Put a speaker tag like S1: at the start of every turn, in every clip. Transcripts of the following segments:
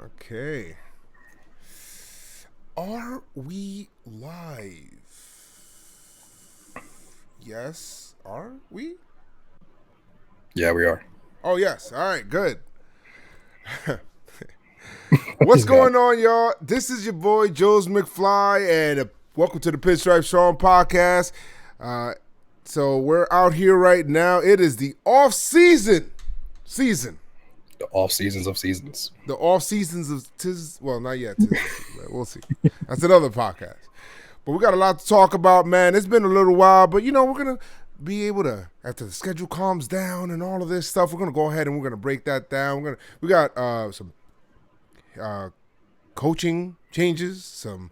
S1: Okay. Are we live? Yes. Are we?
S2: Yeah, we are.
S1: Oh, yes. All right, good. What's going on, y'all? This is your boy, Joe's McFly, and welcome to the Pinstripe Sean podcast. So we're out here right now. It is the off-season season.
S2: The off seasons of seasons.
S1: The off seasons of well, not yet. We'll see. That's another podcast. But we got a lot to talk about, man. It's been a little while, but we're gonna be able to, after the schedule calms down and all of this stuff, we're gonna go ahead and we're gonna break that down. We got some coaching changes, some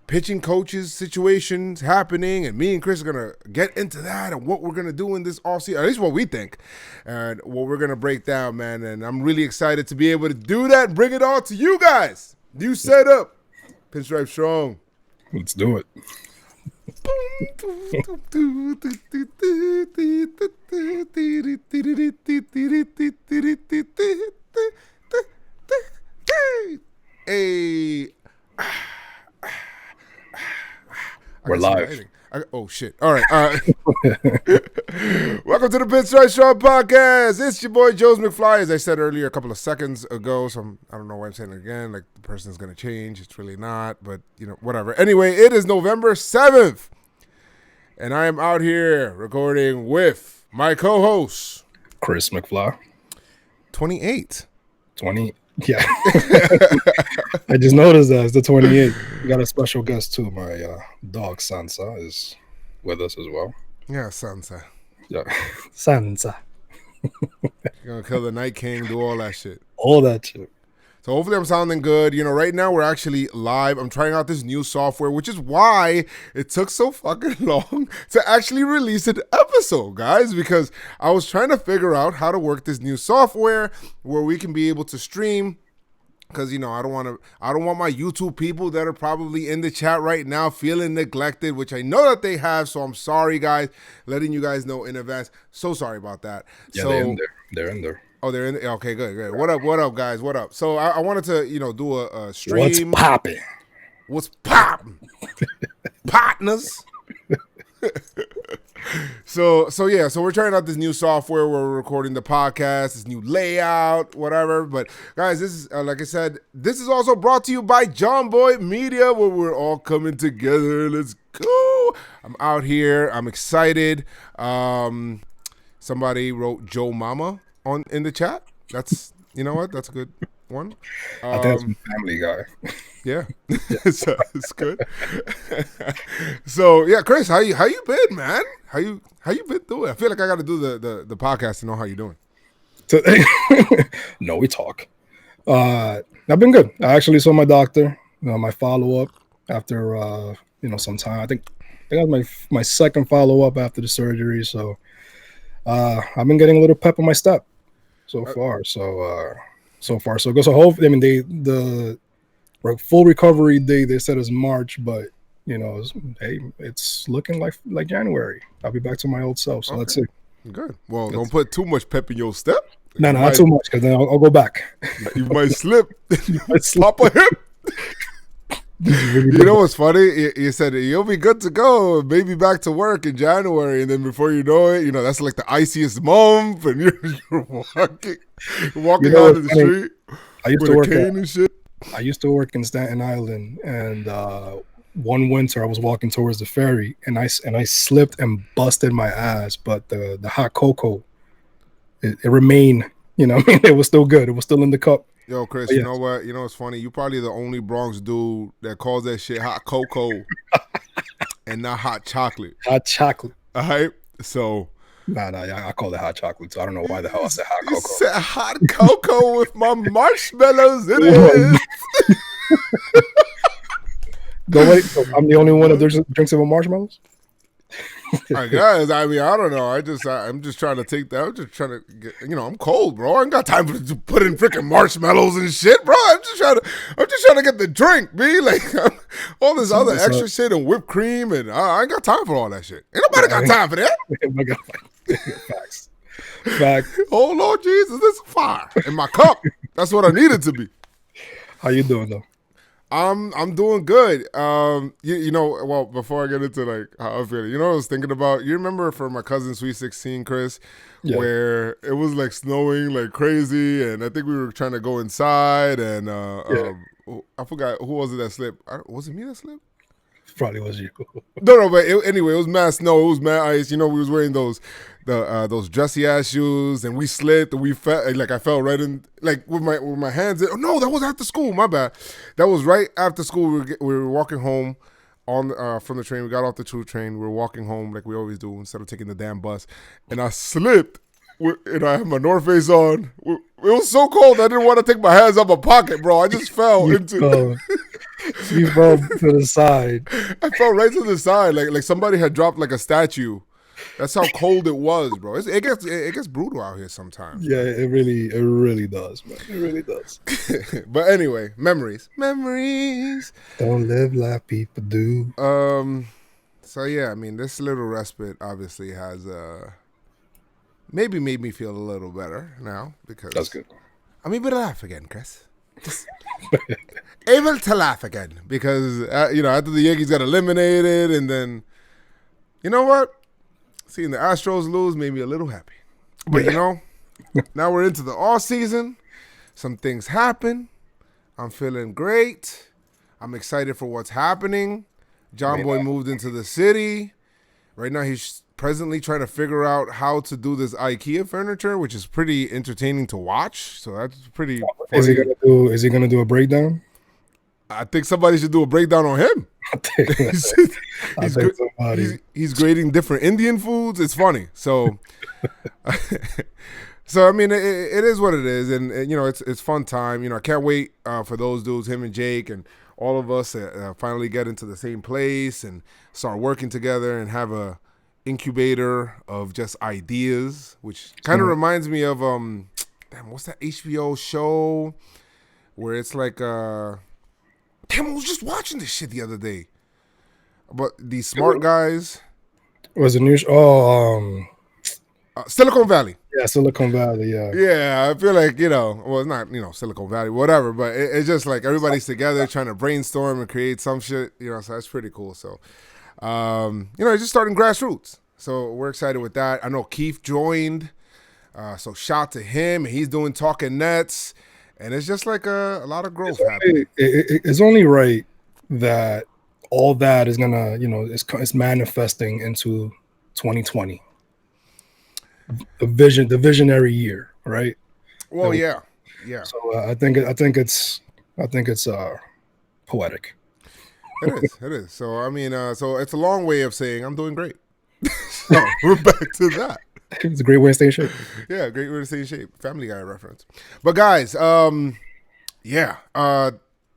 S1: pitching coaches situations happening, and me and Chris are going to get into that and what we're going to do in this offseason, at least what we think, and what we're going to break down, man. And I'm really excited to be able to do that and bring it all to you guys. New setup. Pinstripe Strong.
S2: Let's do it.
S1: Hey.
S2: We're live.
S1: Oh, shit. All right. Welcome to the Pinstripe Sean podcast. It's your boy, Joe's McFly, as I said earlier a couple of seconds ago. So I don't know why I'm saying it again. Like, the person's going to change. It's really not. But, whatever. Anyway, it is November 7th. And I am out here recording with my co-host,
S2: Chris McFly.
S1: 28.
S2: 20. Yeah. I just noticed that it's the 28th. We got a special guest too. My dog Sansa is with us as well.
S1: Yeah, Sansa.
S2: Yeah. Sansa.
S1: You're going to kill the Night King, do all that shit.
S2: All that shit.
S1: So hopefully I'm sounding good. Right now we're actually live. I'm trying out this new software, which is why it took so fucking long to actually release an episode, guys, because I was trying to figure out how to work this new software where we can be able to stream. Because, I don't want my YouTube people that are probably in the chat right now feeling neglected, which I know that they have. So I'm sorry, guys, letting you guys know in advance. So sorry about that.
S2: Yeah,
S1: so,
S2: they're in there. They're in there.
S1: Oh, they're in there? Okay, good. What up, guys? What up? So I wanted to, do a stream.
S2: What's popping?
S1: What's popping? Partners. So we're trying out this new software where we're recording the podcast, this new layout, whatever. But guys, this is like I said, this is also brought to you by John Boy Media, where we're all coming together. Let's go. I'm out here. I'm excited. Somebody wrote Joe Mama in the chat. That's that's a good one.
S2: I think that's my Family Guy.
S1: Yeah, so it's good. So yeah, Chris, how you been, man? How you been doing? I feel like I got to do the podcast to know how you doing.
S2: No, we talk. I've been good. I actually saw my doctor. My follow up after some time. I think that was my second follow up after the surgery. So I've been getting a little pep in my step so far. So far so good. So hopefully, the full recovery day they said is March, but it's looking like January. I'll be back to my old self. So Let's see.
S1: Good. Well, don't put too much pep in your step.
S2: No, not too much, because then I'll go back.
S1: You might slip. You might slop a hip. You know what's funny? You said you'll be good to go, maybe back to work in January, and then before you know it, that's like the iciest month, and you're walking out of the street.
S2: I used to work
S1: and shit.
S2: I used to work in Staten Island, and one winter I was walking towards the ferry, and I slipped and busted my ass. But the hot cocoa, it remained. It was still good. It was still in the cup.
S1: Yo, Chris, you know what? You know what's funny? You probably the only Bronx dude that calls that shit hot cocoa and not hot chocolate.
S2: Hot chocolate.
S1: All right? So.
S2: Nah, I call it hot chocolate, so I don't know why the hell I said hot cocoa.
S1: You said hot cocoa with my marshmallows in it.
S2: Go wait, so I'm the only one that drinks it with marshmallows?
S1: I guess. I don't know. I'm just trying to take that. I'm just trying to get. I'm cold, bro. I ain't got time to put in freaking marshmallows and shit, bro. I'm just trying to get the drink, B. Like all this other extra shit and whipped cream, and I ain't got time for all that shit. Ain't nobody got time for that.
S2: Facts.
S1: Oh Lord Jesus, this is fire in my cup. That's what I need it to be.
S2: How you doing though?
S1: I'm doing good. Well, before I get into like how I feel, what I was thinking about? You remember for my cousin's Sweet 16, Chris,
S2: Yeah,
S1: where it was like snowing like crazy, and I think we were trying to go inside, and
S2: yeah.
S1: I forgot who was it that slipped. Was it me that slipped?
S2: Probably was you.
S1: No, but anyway, it was mad snow. It was mad ice. We was wearing those dressy ass shoes, and we slipped, and we fell. Like I fell right in, like with my hands. Oh no, that was after school. My bad. That was right after school. We were walking home on from the train. We got off the troop train. We were walking home like we always do instead of taking the damn bus, and I slipped. And I had my North Face on. It was so cold. I didn't want to take my hands out my pocket, bro. I just fell
S2: You,
S1: into.
S2: you fell to the side.
S1: I fell right to the side, like somebody had dropped like a statue. That's how cold it was, bro. It gets brutal out here sometimes.
S2: Yeah, it really does, man. It really does.
S1: But anyway, memories.
S2: Don't live like people do.
S1: So yeah, I mean, this little respite obviously has maybe made me feel a little better now because
S2: That's good.
S1: I'm able to laugh again, Chris. Just able to laugh again because after the Yankees got eliminated, and then you know what? Seeing the Astros lose made me a little happy. But now we're into the off season. Some things happen. I'm feeling great. I'm excited for what's happening. John Boy moved into the city. Right now he's presently trying to figure out how to do this IKEA furniture, which is pretty entertaining to watch. So that's pretty funny.
S2: Is he gonna do a breakdown?
S1: I think somebody should do a breakdown on him. He's grading different Indian foods. It's funny. So, I mean, it is what it is, and it's fun time. I can't wait for those dudes, him and Jake, and all of us finally get into the same place and start working together and have a incubator of just ideas, which kind of reminds me of what's that HBO show where it's like I was just watching this shit the other day. But these smart guys.
S2: Was it new?
S1: Silicon Valley.
S2: Yeah, Silicon Valley. Yeah.
S1: Yeah, I feel like well, it's not Silicon Valley, whatever, but it's just like everybody's together trying to brainstorm and create some shit. So that's pretty cool. So, it's just starting grassroots. So we're excited with that. I know Keith joined, so shout to him. He's doing Talking Nets, and it's just like a lot of growth happening.
S2: It's only right that all that is gonna, it's manifesting into 2020, the visionary year, right?
S1: Well, yeah.
S2: So I think it's poetic.
S1: It is. So I mean, so it's a long way of saying I'm doing great. So we're back to that.
S2: It's a great way to stay in shape.
S1: Yeah, great way to stay in shape. Family Guy reference. But guys,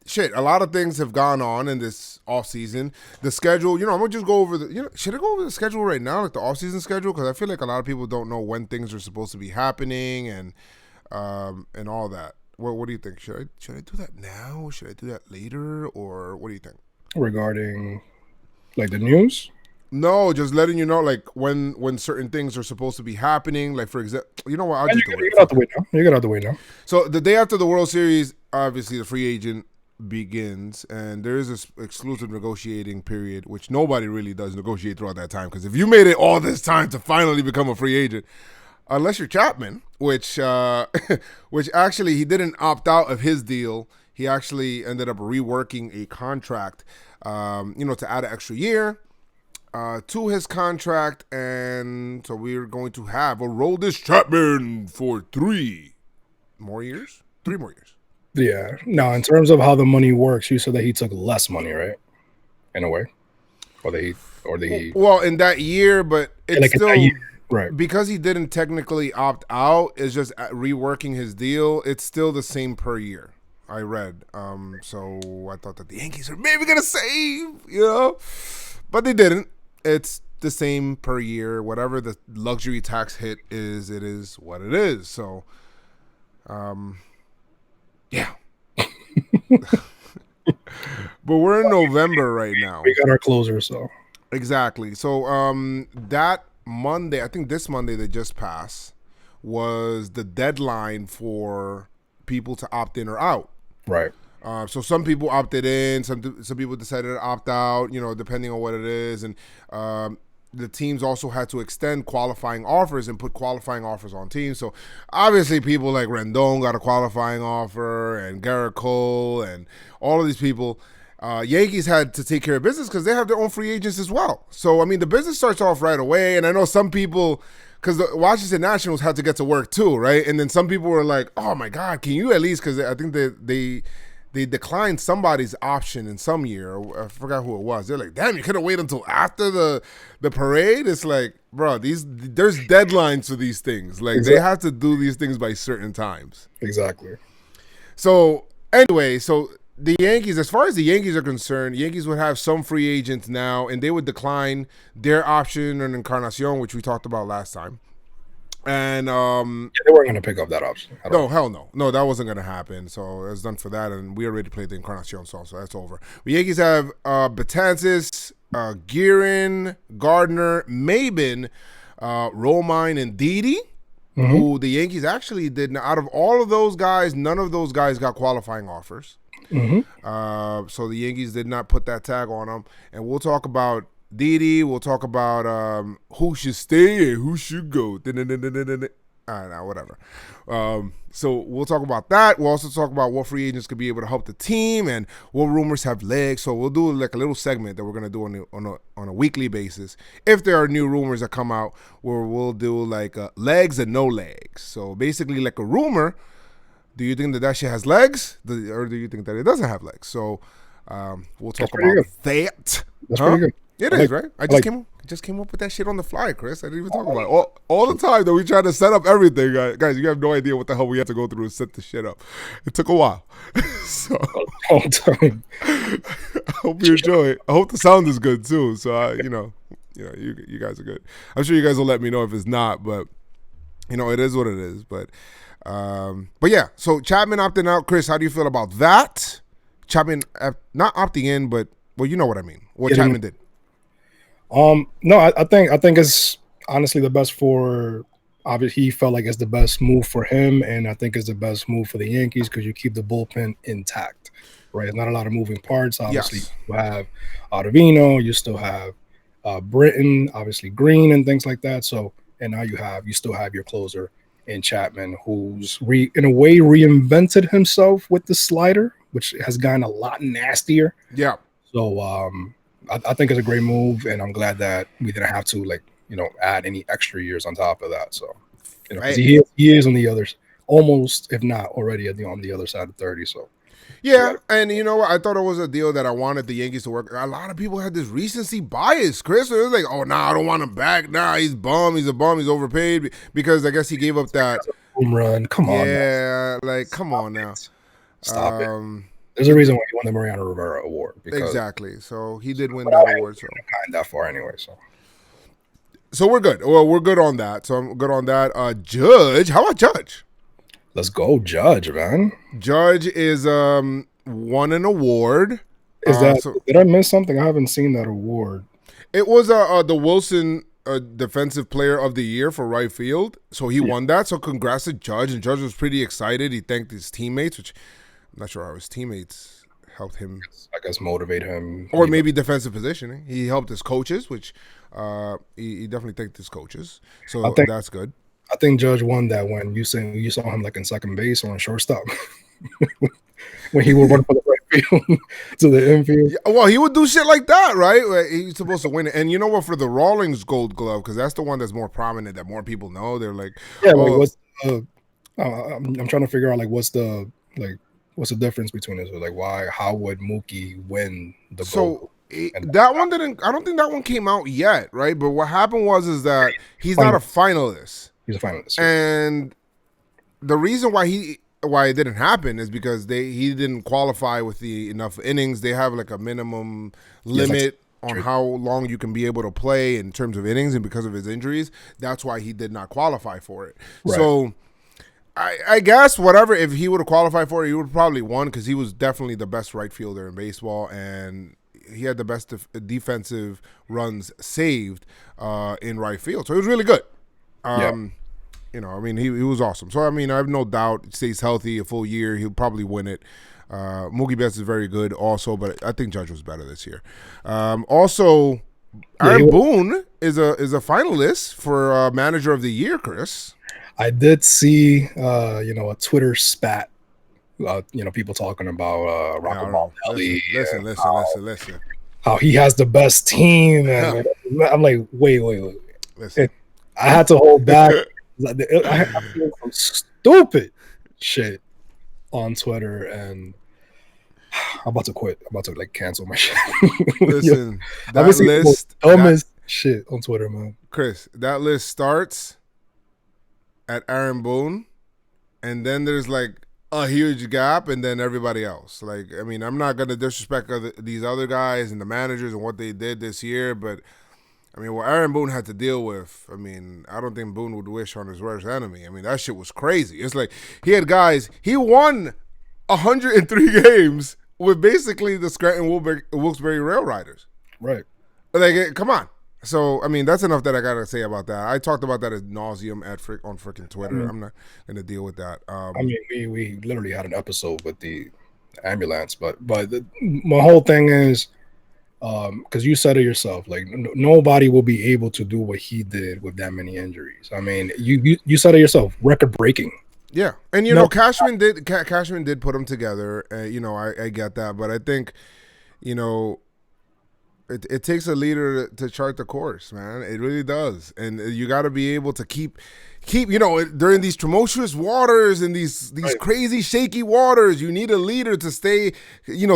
S1: shit, a lot of things have gone on in this off season. The schedule, I'm gonna just go over should I go over the schedule right now, like the off season schedule? Because I feel like a lot of people don't know when things are supposed to be happening and all that. What do you think? Should I do that now? Should I do that later? Or what do you think?
S2: Regarding like the news?
S1: No, just letting you know, like when certain things are supposed to be happening. Like for example, you know what? I'll just do it.
S2: You get out the way now. You get out the way now.
S1: So the day after the World Series, obviously the free agent begins, and there is this exclusive negotiating period, which nobody really does negotiate throughout that time. Because if you made it all this time to finally become a free agent, unless you're Chapman, which actually he didn't opt out of his deal. He actually ended up reworking a contract, to add an extra year to his contract, and so we're going to have a Aroldis Chapman for 3 more years. 3 more years.
S2: Yeah. Now, in terms of how the money works, you said that he took less money, right? In a way,
S1: well, in that year, but it's
S2: like
S1: still
S2: right
S1: because he didn't technically opt out. It's just reworking his deal. It's still the same per year. I read. So I thought that the Yankees are maybe gonna save, but they didn't. It's the same per year. Whatever the luxury tax hit is, it is what it is. So, yeah. But we're in November right now.
S2: We got our closer, so
S1: Exactly. So that Monday, I think this Monday that just passed, was the deadline for people to opt in or out.
S2: Right.
S1: So some people opted in, some people decided to opt out, depending on what it is. And the teams also had to extend qualifying offers and put qualifying offers on teams. So obviously people like Rendon got a qualifying offer, and Gerrit Cole, and all of these people. Yankees had to take care of business because they have their own free agents as well. So, I mean, the business starts off right away. And I know some people, because the Washington Nationals had to get to work too, right? And then some people were like, oh, my God, can you at least, because I think they declined somebody's option in some year. I forgot who it was. They're like, damn, you could have waited until after the parade? It's like, bro, there's deadlines for these things. Like,
S2: Exactly.
S1: they have to do these things by certain times.
S2: Exactly.
S1: So, anyway, the Yankees, as far as the Yankees are concerned, Yankees would have some free agents now, and they would decline their option on Encarnacion, which we talked about last time. And
S2: they weren't going to pick up that option.
S1: No, hell no, that wasn't going to happen. So it's done for that, and we already played the Encarnacion song, so that's over. The Yankees have Betances, Guerin, Gardner, Maben, Romine, and Dee Dee. Who the Yankees actually did. Out of all of those guys, none of those guys got qualifying offers. So the Yankees did not put that tag on them. And we'll talk about Dee Dee. We'll talk about who should stay and who should go. Whatever. So we'll talk about that. We'll also talk about what free agents could be able to help the team and what rumors have legs. So we'll do like a little segment that we're gonna do on a weekly basis. If there are new rumors that come out, where we'll do like legs and no legs. So basically, like a rumor. Do you think that shit has legs, or do you think that it doesn't have legs? So we'll talk about that.
S2: That's pretty good.
S1: It is, right? I just came up with that shit on the fly, Chris. I didn't even talk about it. All the time that we try to set up everything, guys, you have no idea what the hell we have to go through to set this shit up. It took a while. So
S2: Long time.
S1: I hope you enjoy it. I hope the sound is good too. So you guys are good. I'm sure you guys will let me know if it's not, but it is what it is. But yeah. So Chapman opting out. Chris, how do you feel about that? Chapman not opting in, but well, you know what I mean. What Chapman did.
S2: No, I think it's honestly the best for. Obviously, he felt like it's the best move for him, and I think it's the best move for the Yankees because you keep the bullpen intact, right? There's not a lot of moving parts. Obviously, you have Ottavino, you still have Britton, obviously Green, and things like that. So, and now you still have your closer in Chapman, who's in a way reinvented himself with the slider, which has gotten a lot nastier.
S1: Yeah.
S2: So, I think it's a great move, and I'm glad that we didn't have to add any extra years on top of that. So, right. he is on the others, almost if not already on the other side of 30. So,
S1: yeah, and you know what? I thought it was a deal that I wanted the Yankees to work. A lot of people had this recency bias, Chris. It was like, oh, I don't want him back. He's bum. He's a bum. He's overpaid because I guess he gave up that
S2: home run. Come on,
S1: yeah, come on now.
S2: Stop it. There's a reason why he won the Mariano Rivera Award.
S1: Exactly. So he did win that award. So
S2: that far anyway.
S1: So we're good. Well, we're good on that. So I'm good on that. Judge, how about Judge?
S2: Let's go, Judge, man.
S1: Judge is won an award.
S2: Did I miss something? I haven't seen that award.
S1: It was the Wilson Defensive Player of the Year for right field. So he won that. So congrats to Judge. And Judge was pretty excited. He thanked his teammates, which I'm not sure how his teammates helped him.
S2: I guess motivate him.
S1: Or maybe defensive positioning. He helped his coaches, which he definitely thanked his coaches. So that's good.
S2: I think Judge won that when you saw him like in second base or on shortstop. When he would run from the right field to the infield.
S1: Yeah, well, he would do shit like that, right? He's supposed to win it. And you know what? For the Rawlings Gold Glove, because that's the one that's more prominent, that more people know. They're like,
S2: yeah, like what's I'm trying to figure out what's the difference between this? Like, how would Mookie win the gold?
S1: That one didn't. I don't think that one came out yet, right? But what happened is that he's not a finalist.
S2: He's a finalist,
S1: and the reason why it didn't happen is because he didn't qualify with enough innings. They have like a minimum limit on how long you can be able to play in terms of innings, and because of his injuries, that's why he did not qualify for it. Right. So. I guess whatever, if he would have qualified for it, he would have probably won because he was definitely the best right fielder in baseball, and he had the best defensive runs saved in right field. So it was really good. I mean, he was awesome. So, I mean, I have no doubt he stays healthy a full year. He'll probably win it. Mookie Betts is very good also, but I think Judge was better this year. Also, Aaron Boone is a finalist for Manager of the Year, Chris.
S2: I did see, a Twitter spat. People talking about Rocco Baldelli.
S1: Listen.
S2: How he has the best team, and I'm like, wait.
S1: Listen.
S2: I had to hold back. I feel some stupid shit on Twitter, and I'm about to quit. I'm about to cancel my shit.
S1: Listen, that list,
S2: dumbest shit on Twitter, man.
S1: Chris, that list starts at Aaron Boone, and then there's a huge gap, and then everybody else. I mean, I'm not gonna disrespect these other guys and the managers and what they did this year, but I mean, what Aaron Boone had to deal with, I mean, I don't think Boone would wish on his worst enemy. I mean, that shit was crazy. It's he had guys, he won 103 games with basically the Scranton Wilkes-Barre Rail Riders.
S2: Right.
S1: Come on. So, I mean, that's enough that I got to say about that. I talked about that ad nauseum on freaking Twitter. I'm not going to deal with that. I
S2: mean, we literally had an episode with the ambulance, but my whole thing is, because you said it yourself, nobody will be able to do what he did with that many injuries. I mean, you said it yourself, record breaking.
S1: Yeah, and Cashman did put them together. I get that, but I think, it takes a leader to chart the course, man. It really does, and you got to be able to keep during these tumultuous waters and these right. Crazy shaky waters. You need a leader to stay,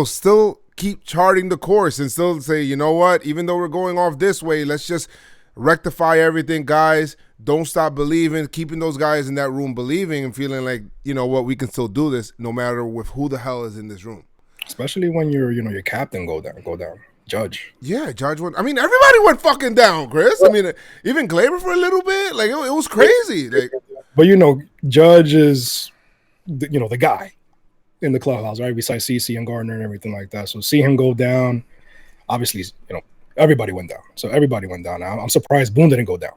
S1: still keep charting the course and still say, you know what, even though we're going off this way, let's just rectify everything, guys. Don't stop believing, keeping those guys in that room believing and feeling like, we can still do this no matter with who the hell is in this room.
S2: Especially when your captain go down. Judge.
S1: Yeah, Judge went. I mean, everybody went fucking down, Chris. I mean, even Glaber for a little bit. It was crazy.
S2: But Judge is, the guy in the clubhouse, right? Besides CeCe and Gardner and everything like that. So see him go down. Obviously, everybody went down. So everybody went down. I'm surprised Boone didn't go down.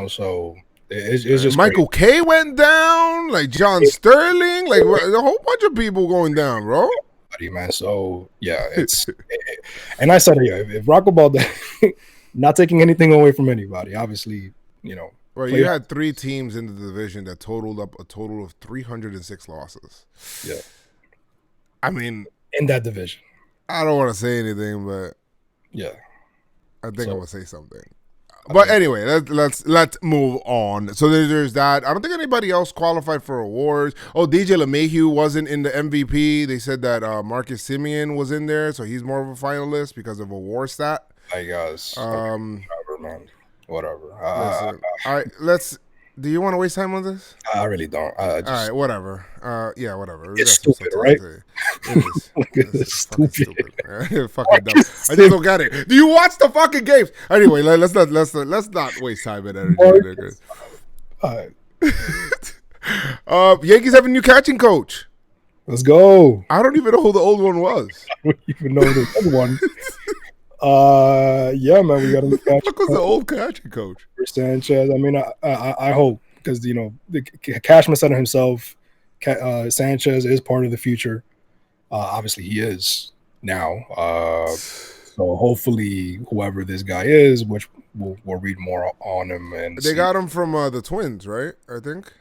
S2: So it's just
S1: Michael K went down. John Sterling. A whole bunch of people going down, bro.
S2: Man, so yeah, it's and I said, if Rocco Baldelli, not taking anything away from anybody, obviously,
S1: Well, you had 3 teams in the division that totaled up a total of 306 losses.
S2: Yeah,
S1: I mean,
S2: in that division,
S1: I don't want to say anything, but
S2: yeah,
S1: I think I'm gonna say something. But anyway, let's move on. So there's that. I don't think anybody else qualified for awards. Oh, DJ LeMahieu wasn't in the MVP. They said that Marcus Semien was in there, so he's more of a finalist because of a WAR stat.
S2: I guess. Whatever, man. Whatever.
S1: All right, let's. Do you want to waste time on this?
S2: I really don't.
S1: All right, whatever. Yeah, whatever.
S2: It's stupid, right?
S1: It is. It's stupid. Fucking dumb. I just don't get it. Do you watch the fucking games? Anyway, let's not waste time and energy.
S2: All right.
S1: Yankees have a new catching coach.
S2: Let's go.
S1: I don't even know who the old one was.
S2: I don't even know the old one. Yeah, man, we got a new catching coach.
S1: What was the old catching coach?
S2: Sanchez. I mean, I hope, because the Cashman said it himself. Sanchez is part of the future. Obviously, he is now. So hopefully, whoever this guy is, which we'll read more on him. And
S1: they got him from the Twins, right? I think.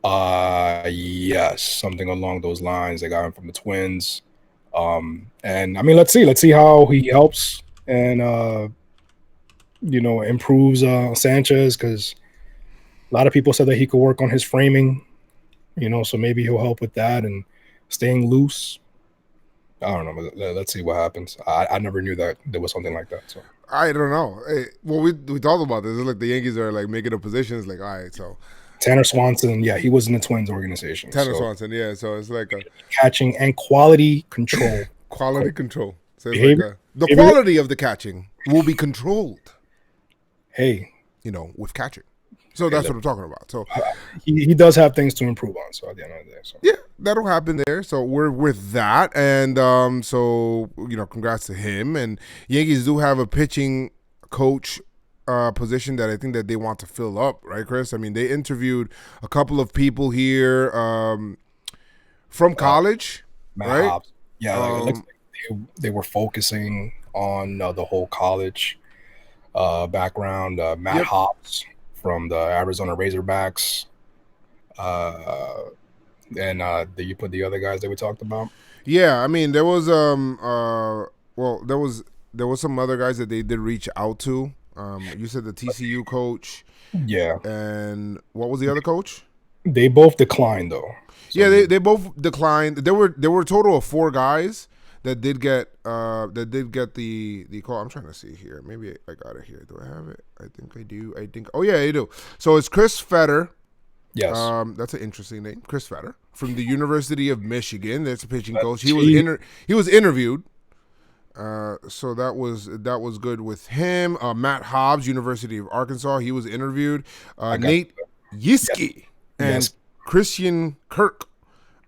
S2: Yes, something along those lines. They got him from the Twins. And I mean, let's see how he helps and improves Sanchez, because a lot of people said that he could work on his framing, so maybe he'll help with that and staying loose. I don't know, but let's see what happens. I never knew that there was something like that. So
S1: I don't know. Hey, well, we talked about this. It's the Yankees are making up positions. All right, so
S2: Tanner Swanson, yeah, he was in the Twins organization.
S1: Swanson, yeah. So it's
S2: catching and quality control.
S1: Control. So it's the quality of the catching will be controlled.
S2: Hey,
S1: with catching. So that's what I'm talking about. So
S2: he does have things to improve on. So at the end of the day, so
S1: yeah, that'll happen there. So we're with that, and so congrats to him. And Yankees do have a pitching coach position that I think that they want to fill up, right, Chris? I mean, they interviewed a couple of people here from college,
S2: Matt
S1: right?
S2: Hobbs. Yeah, like, it looks like they were focusing on the whole college background. Matt Hobbs from the Arizona Razorbacks. And did you put the other guys that we talked about?
S1: Yeah, I mean, there was there was some other guys that they did reach out to. You said the TCU coach.
S2: Yeah.
S1: And what was the other coach?
S2: They both declined though.
S1: So yeah, they both declined. There were a total of 4 guys that did get the call. I'm trying to see here. Maybe I got it here. Do I have it? I think I do. Oh yeah, I do. So it's Chris Fetter.
S2: Yes.
S1: That's an interesting name, Chris Fetter from the University of Michigan. That's a pitching coach. He was interviewed. So that was good with him. Matt Hobbs, University of Arkansas. He was interviewed. Nate Yiskey and Christian Kirk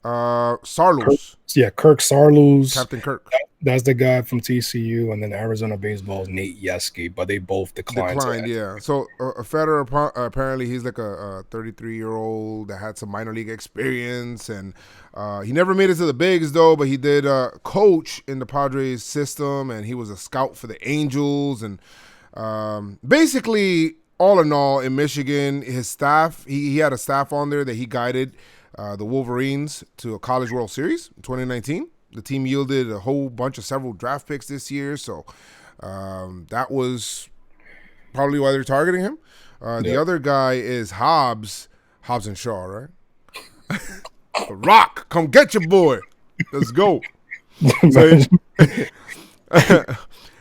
S1: Sarlos.
S2: Kirk Sarlos.
S1: Captain Kirk.
S2: That's the guy from TCU, and then Arizona Baseball's Nate Yeski, but they both declined.
S1: Yeah. So Federer, apparently he's like a 33-year-old that had some minor league experience, and he never made it to the bigs though, but he did coach in the Padres system, and he was a scout for the Angels, and basically all in all in Michigan, his staff, he had a staff on there that he guided the Wolverines to a College World Series in 2019. The team yielded a whole bunch of several draft picks this year, so that was probably why they're targeting him. The other guy is Hobbs and Shaw, right? Rock, come get your boy. Let's go.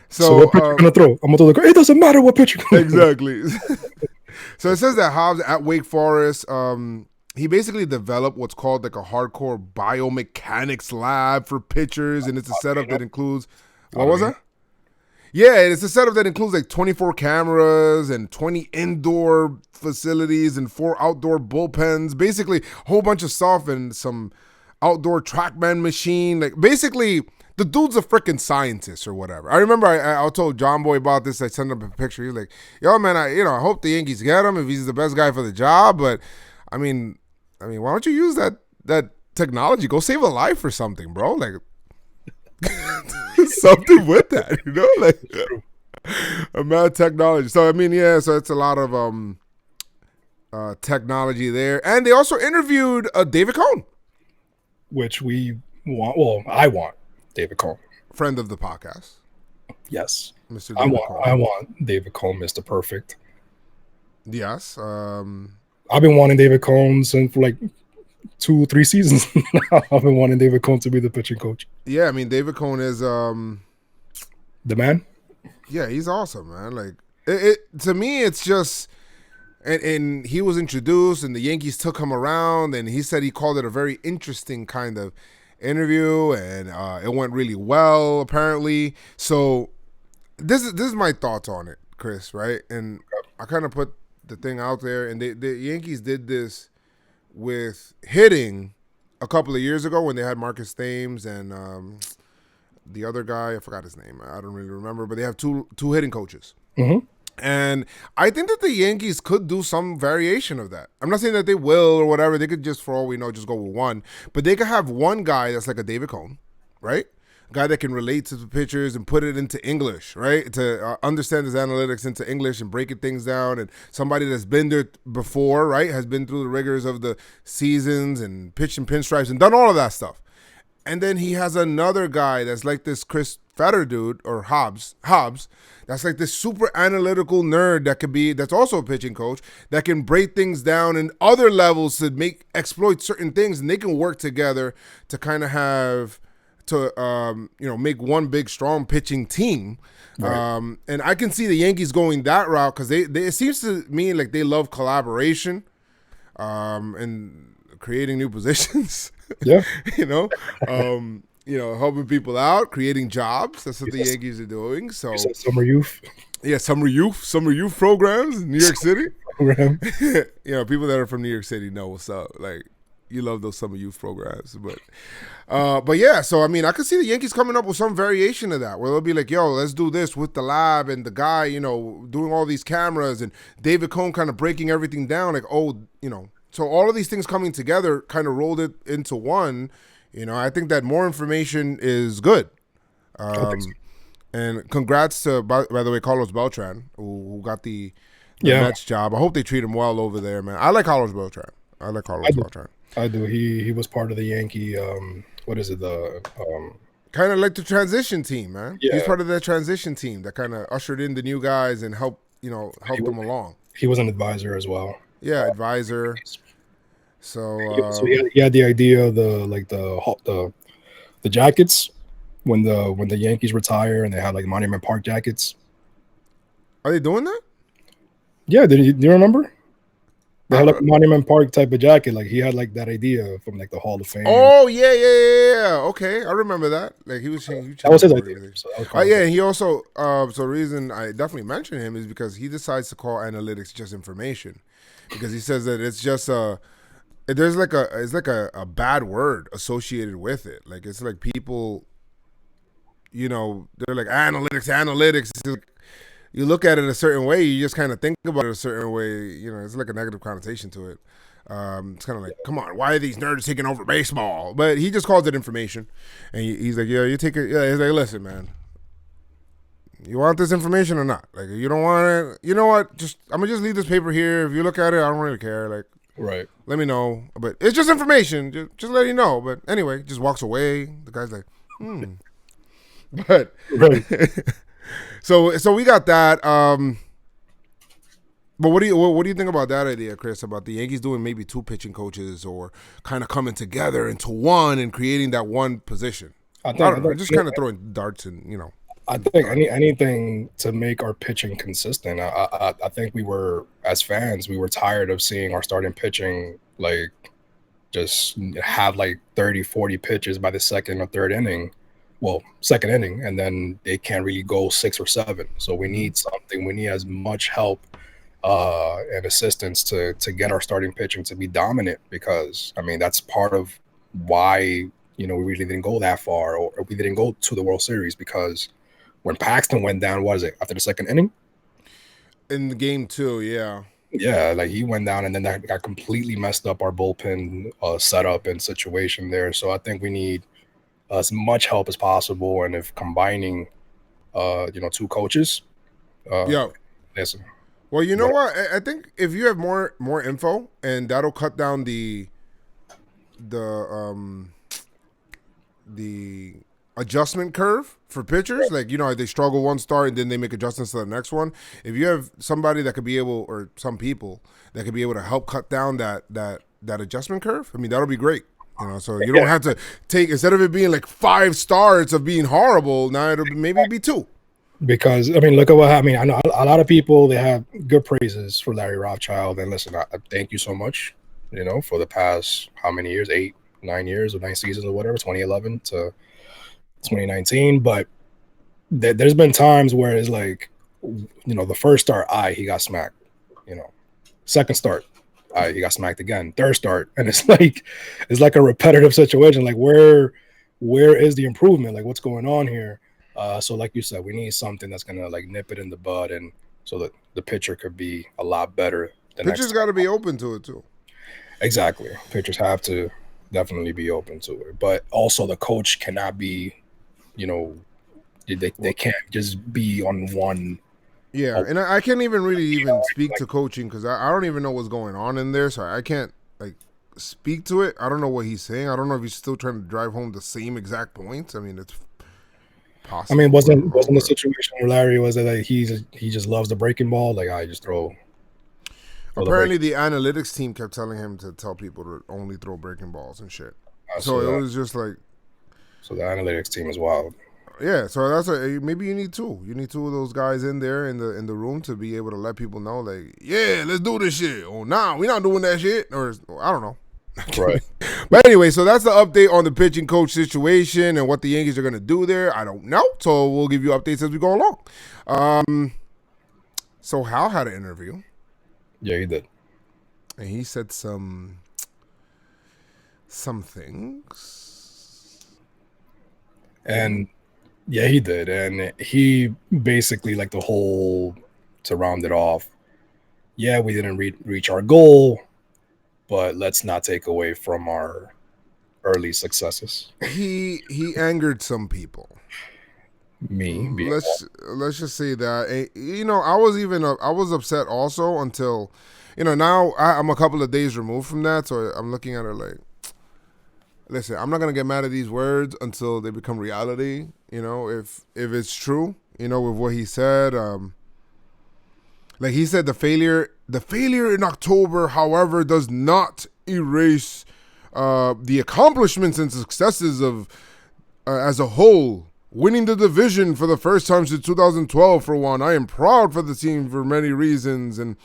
S2: So what pitch you gonna throw? I'm gonna throw it doesn't matter what pitch you're gonna throw.
S1: Exactly. So it says that Hobbs at Wake Forest, he basically developed what's called like a hardcore biomechanics lab for pitchers, and it's a setup that includes what was that? Yeah, it's a setup that includes like 24 cameras and 20 indoor facilities and 4 outdoor bullpens. Basically, a whole bunch of stuff and some outdoor TrackMan machine. Like basically, the dude's a freaking scientist or whatever. I remember I told John Boy about this. I sent him a picture. He's like, "Yo, man, I hope the Yankees get him if he's the best guy for the job." But I mean, why don't you use that technology? Go save a life or something, bro. Like something with that, like a mad technology. So I mean, yeah. So it's a lot of technology there, and they also interviewed David Cone,
S2: which we want. Well, I want David Cone,
S1: friend of the podcast.
S2: Yes,
S1: Mr. David Cone.
S2: I want David Cone, Mr. Perfect.
S1: Yes.
S2: I've been wanting David Cone since for like 2-3 seasons now. I've been wanting David Cone to be the pitching coach.
S1: Yeah, I mean David Cone is
S2: the man.
S1: Yeah, he's awesome, man. Like it to me, it's just and he was introduced, and the Yankees took him around, and he said he called it a very interesting kind of interview, and it went really well apparently. So this is my thoughts on it, Chris. Right, and I kind of put the thing out there, and the Yankees did this with hitting a couple of years ago when they had Marcus Thames and the other guy, I forgot his name. I don't really remember, but they have two hitting coaches.
S2: Mm-hmm.
S1: And I think that the Yankees could do some variation of that. I'm not saying that they will or whatever. They could just, for all we know, just go with one. But they could have one guy that's like a David Cone, right? A guy that can relate to the pitchers and put it into English, right? To understand his analytics into English and breaking things down. And somebody that's been there before, right? Has been through the rigors of the seasons and pitched in pinstripes and done all of that stuff. And then he has another guy that's like this Chris Fetter dude, or Hobbs, that's like this super analytical nerd that's also a pitching coach, that can break things down in other levels to exploit certain things, and they can work together to kind of have to make one big strong pitching team. Right. And I can see the Yankees going that route because it seems to me like they love collaboration and creating new positions.
S2: Yeah.
S1: Helping people out, creating jobs. That's what the Yankees are doing. So
S2: summer youth.
S1: Yeah, summer youth programs in New York City. People that are from New York City know what's up. Like, You love those summer youth programs, but yeah. So I mean, I could see the Yankees coming up with some variation of that, where they'll be like, "Yo, let's do this with the lab and the guy, doing all these cameras and David Cohn kind of breaking everything down, like, So all of these things coming together kind of rolled it into one. I think that more information is good. And congrats to, by the way, Carlos Beltran, who got the Mets job. I hope they treat him well over there, man. I like Carlos Beltran. Beltran.
S2: I do. He was part of the Yankee. What is it?
S1: Kind of like the transition team, man.
S2: Yeah.
S1: He's part of that transition team that kind of ushered in the new guys and helped them along.
S2: He was an advisor as well.
S1: Yeah, advisor. So
S2: he had the idea of the jackets when the Yankees retire and they have like Monument Park jackets.
S1: Are they doing that?
S2: Yeah, do you remember? They had like a Monument Park type of jacket. Like he had like that idea from like the Hall of Fame.
S1: Oh yeah. Okay, I remember that. Like he was saying,
S2: that was his idea. So
S1: yeah, he also. So the reason I definitely mention him is because he decides to call analytics just information, because he says that it's just there's like a bad word associated with it. Like it's like people, they're like analytics. It's like, you look at it a certain way, you just kind of think about it a certain way. It's like a negative connotation to it. It's kind of like, come on, why are these nerds taking over baseball? But he just calls it information, and he's like, yeah, you take it. Yeah, he's like, listen, man, you want this information or not? Like, you don't want it. You know what? I'm gonna just leave this paper here. If you look at it, I don't really care. Like,
S2: right. Let
S1: me know. But it's just information. Just let you know. But anyway, just walks away. The guy's like, But
S2: right.
S1: So we got that. But what do you think about that idea, Chris? About the Yankees doing maybe two pitching coaches, or kind of coming together into one and creating that one position? I don't know. Just kind of throwing darts and
S2: I think anything to make our pitching consistent. I think as fans, we were tired of seeing our starting pitching like just have like 30, 40 pitches by the second or third inning. Well, second inning, and then they can't really go 6 or 7. So we need something. We need as much help and assistance to get our starting pitching to be dominant, because I mean that's part of why we really didn't go that far, or we didn't go to the World Series, because when Paxton went down, what is it, after the second inning?
S1: In the game 2, yeah.
S2: Yeah, like he went down, and then that got completely messed up our bullpen setup and situation there. So I think we need as much help as possible, and if combining, two coaches, listen.
S1: Well, you know what? I think if you have more info, and that'll cut down the adjustment curve for pitchers. Like they struggle one start and then they make adjustments to the next one. If you have somebody that could be able, or some people that could be able to help cut down that adjustment curve, I mean that'll be great. So you don't have to take, instead of it being like 5 starts of being horrible, now it'll maybe be 2.
S2: Because I mean, look at what I mean. I know a lot of people, they have good praises for Larry Rothschild, and listen, I thank you so much. For the past how many years? 8, 9 years, or 9 seasons, or whatever, 2011 to 2019. But there's been times where it's like, the first start, he got smacked. Second start, he got smacked again. Third start, and it's like a repetitive situation. Like where is the improvement? Like what's going on here? So like you said, we need something that's gonna like nip it in the bud, and so that the pitcher could be a lot better.
S1: Pitchers got to be open to it too.
S2: Exactly, pitchers have to definitely be open to it, but also the coach cannot be, they can't just be on one.
S1: Yeah, and I can't even really speak to coaching, because I don't even know what's going on in there, so I can't like speak to it. I don't know what he's saying. I don't know if he's still trying to drive home the same exact points. I mean, it's possible.
S2: I mean, wasn't the situation where Larry was that like he just loves the breaking ball? Like I just throw.
S1: Apparently, the analytics team kept telling him to tell people to only throw breaking balls and shit. So it was just like.
S2: So the analytics team is wild.
S1: Yeah, so that's maybe you need 2. You need 2 of those guys in there in the room to be able to let people know, like, yeah, let's do this shit. Or nah, we're not doing that shit. Or I don't know.
S2: Right.
S1: But anyway, so that's the update on the pitching coach situation and what the Yankees are going to do there. I don't know. So we'll give you updates as we go along. So Hal had an interview.
S2: Yeah, he did.
S1: And he said some some things.
S2: And yeah, he did. And he basically, like, the whole, to round it off, yeah, we didn't reach our goal, but let's not take away from our early successes.
S1: He angered some people.
S2: Me being
S1: Let's just say that. You know, I was upset also until, you know, now I'm a couple of days removed from that, so I'm looking at it like, listen, I'm not gonna get mad at these words until they become reality. You know, if it's true, you know, with what he said. Like he said, the failure in October, however, does not erase the accomplishments and successes of as a whole. Winning the division for the first time since 2012, for one. I am proud for the team for many reasons, and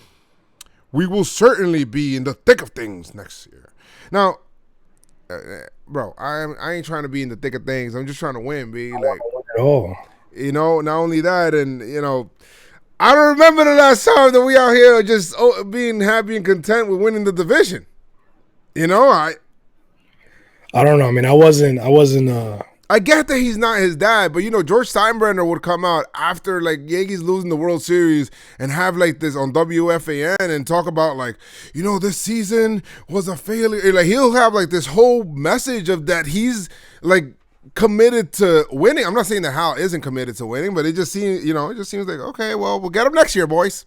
S1: we will certainly be in the thick of things next year. Now, bro, I ain't trying to be in the thick of things. I'm just trying to win, B. Like, you know, not only that, and, you know, I don't remember the last time that we out here just being happy and content with winning the division. You know, I
S2: don't know. I mean, I wasn't
S1: I get that he's not his dad, but, you know, George Steinbrenner would come out after, like, Yankees losing the World Series and have, like, this on WFAN and talk about, like, you know, this season was a failure. Like, he'll have, like, this whole message of that he's, like, committed to winning. I'm not saying that Hal isn't committed to winning, but it just seems, you know, like, okay, well, we'll get him next year, boys.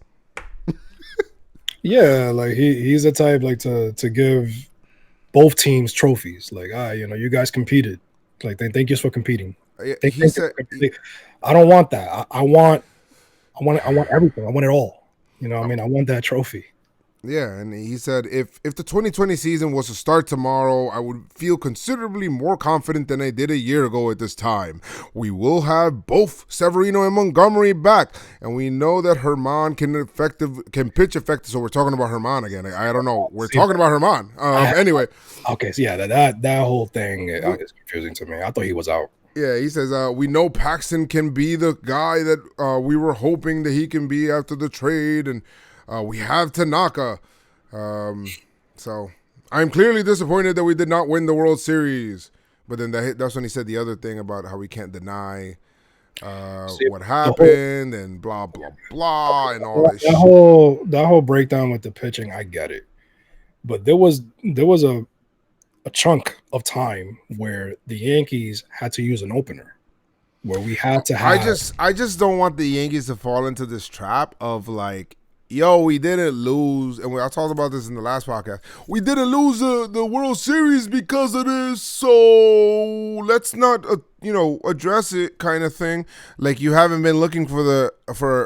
S2: Yeah, like, he's the type, like, to give both teams trophies. Like, you know, you guys competed. Like, thank you for competing.
S1: He said,
S2: I don't want that. I want everything. I want it all. You know what I mean? I want that trophy.
S1: Yeah, and he said, if the 2020 season was to start tomorrow, I would feel considerably more confident than I did a year ago at this time. We will have both Severino and Montgomery back, and we know that Herman can pitch effective. So we're talking about Herman again. I don't know. We're talking about Herman. Anyway.
S2: Okay, so yeah, that whole thing is confusing to me. I thought he was out.
S1: Yeah, he says, we know Paxton can be the guy that we were hoping that he can be after the trade, and we have Tanaka. So I'm clearly disappointed that we did not win the World Series. But then that's when he said the other thing about how we can't deny what happened and blah, blah, blah, and all that shit.
S2: That whole breakdown with the pitching, I get it. But there was a chunk of time where the Yankees had to use an opener, where we had to have.
S1: I just don't want the Yankees to fall into this trap of, like, yo, we didn't lose, and I talked about this in the last podcast. We didn't lose the World Series because of this, so let's not, address it, kind of thing. Like, you haven't been looking for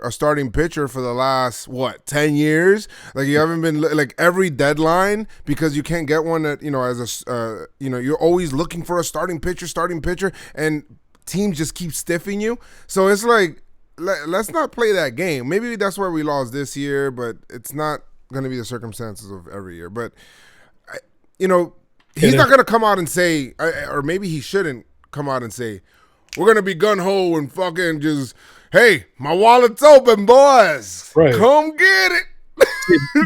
S1: a starting pitcher for the last 10 years. Like, you haven't been like every deadline because you can't get one that you're always looking for a starting pitcher, and teams just keep stiffing you. So it's like, let's not play that game. Maybe that's where we lost this year, but it's not going to be the circumstances of every year. But, he's not going to come out and say, or maybe he shouldn't come out and say, we're going to be gun-ho and fucking just, hey, my wallet's open, boys. Right. Come get it.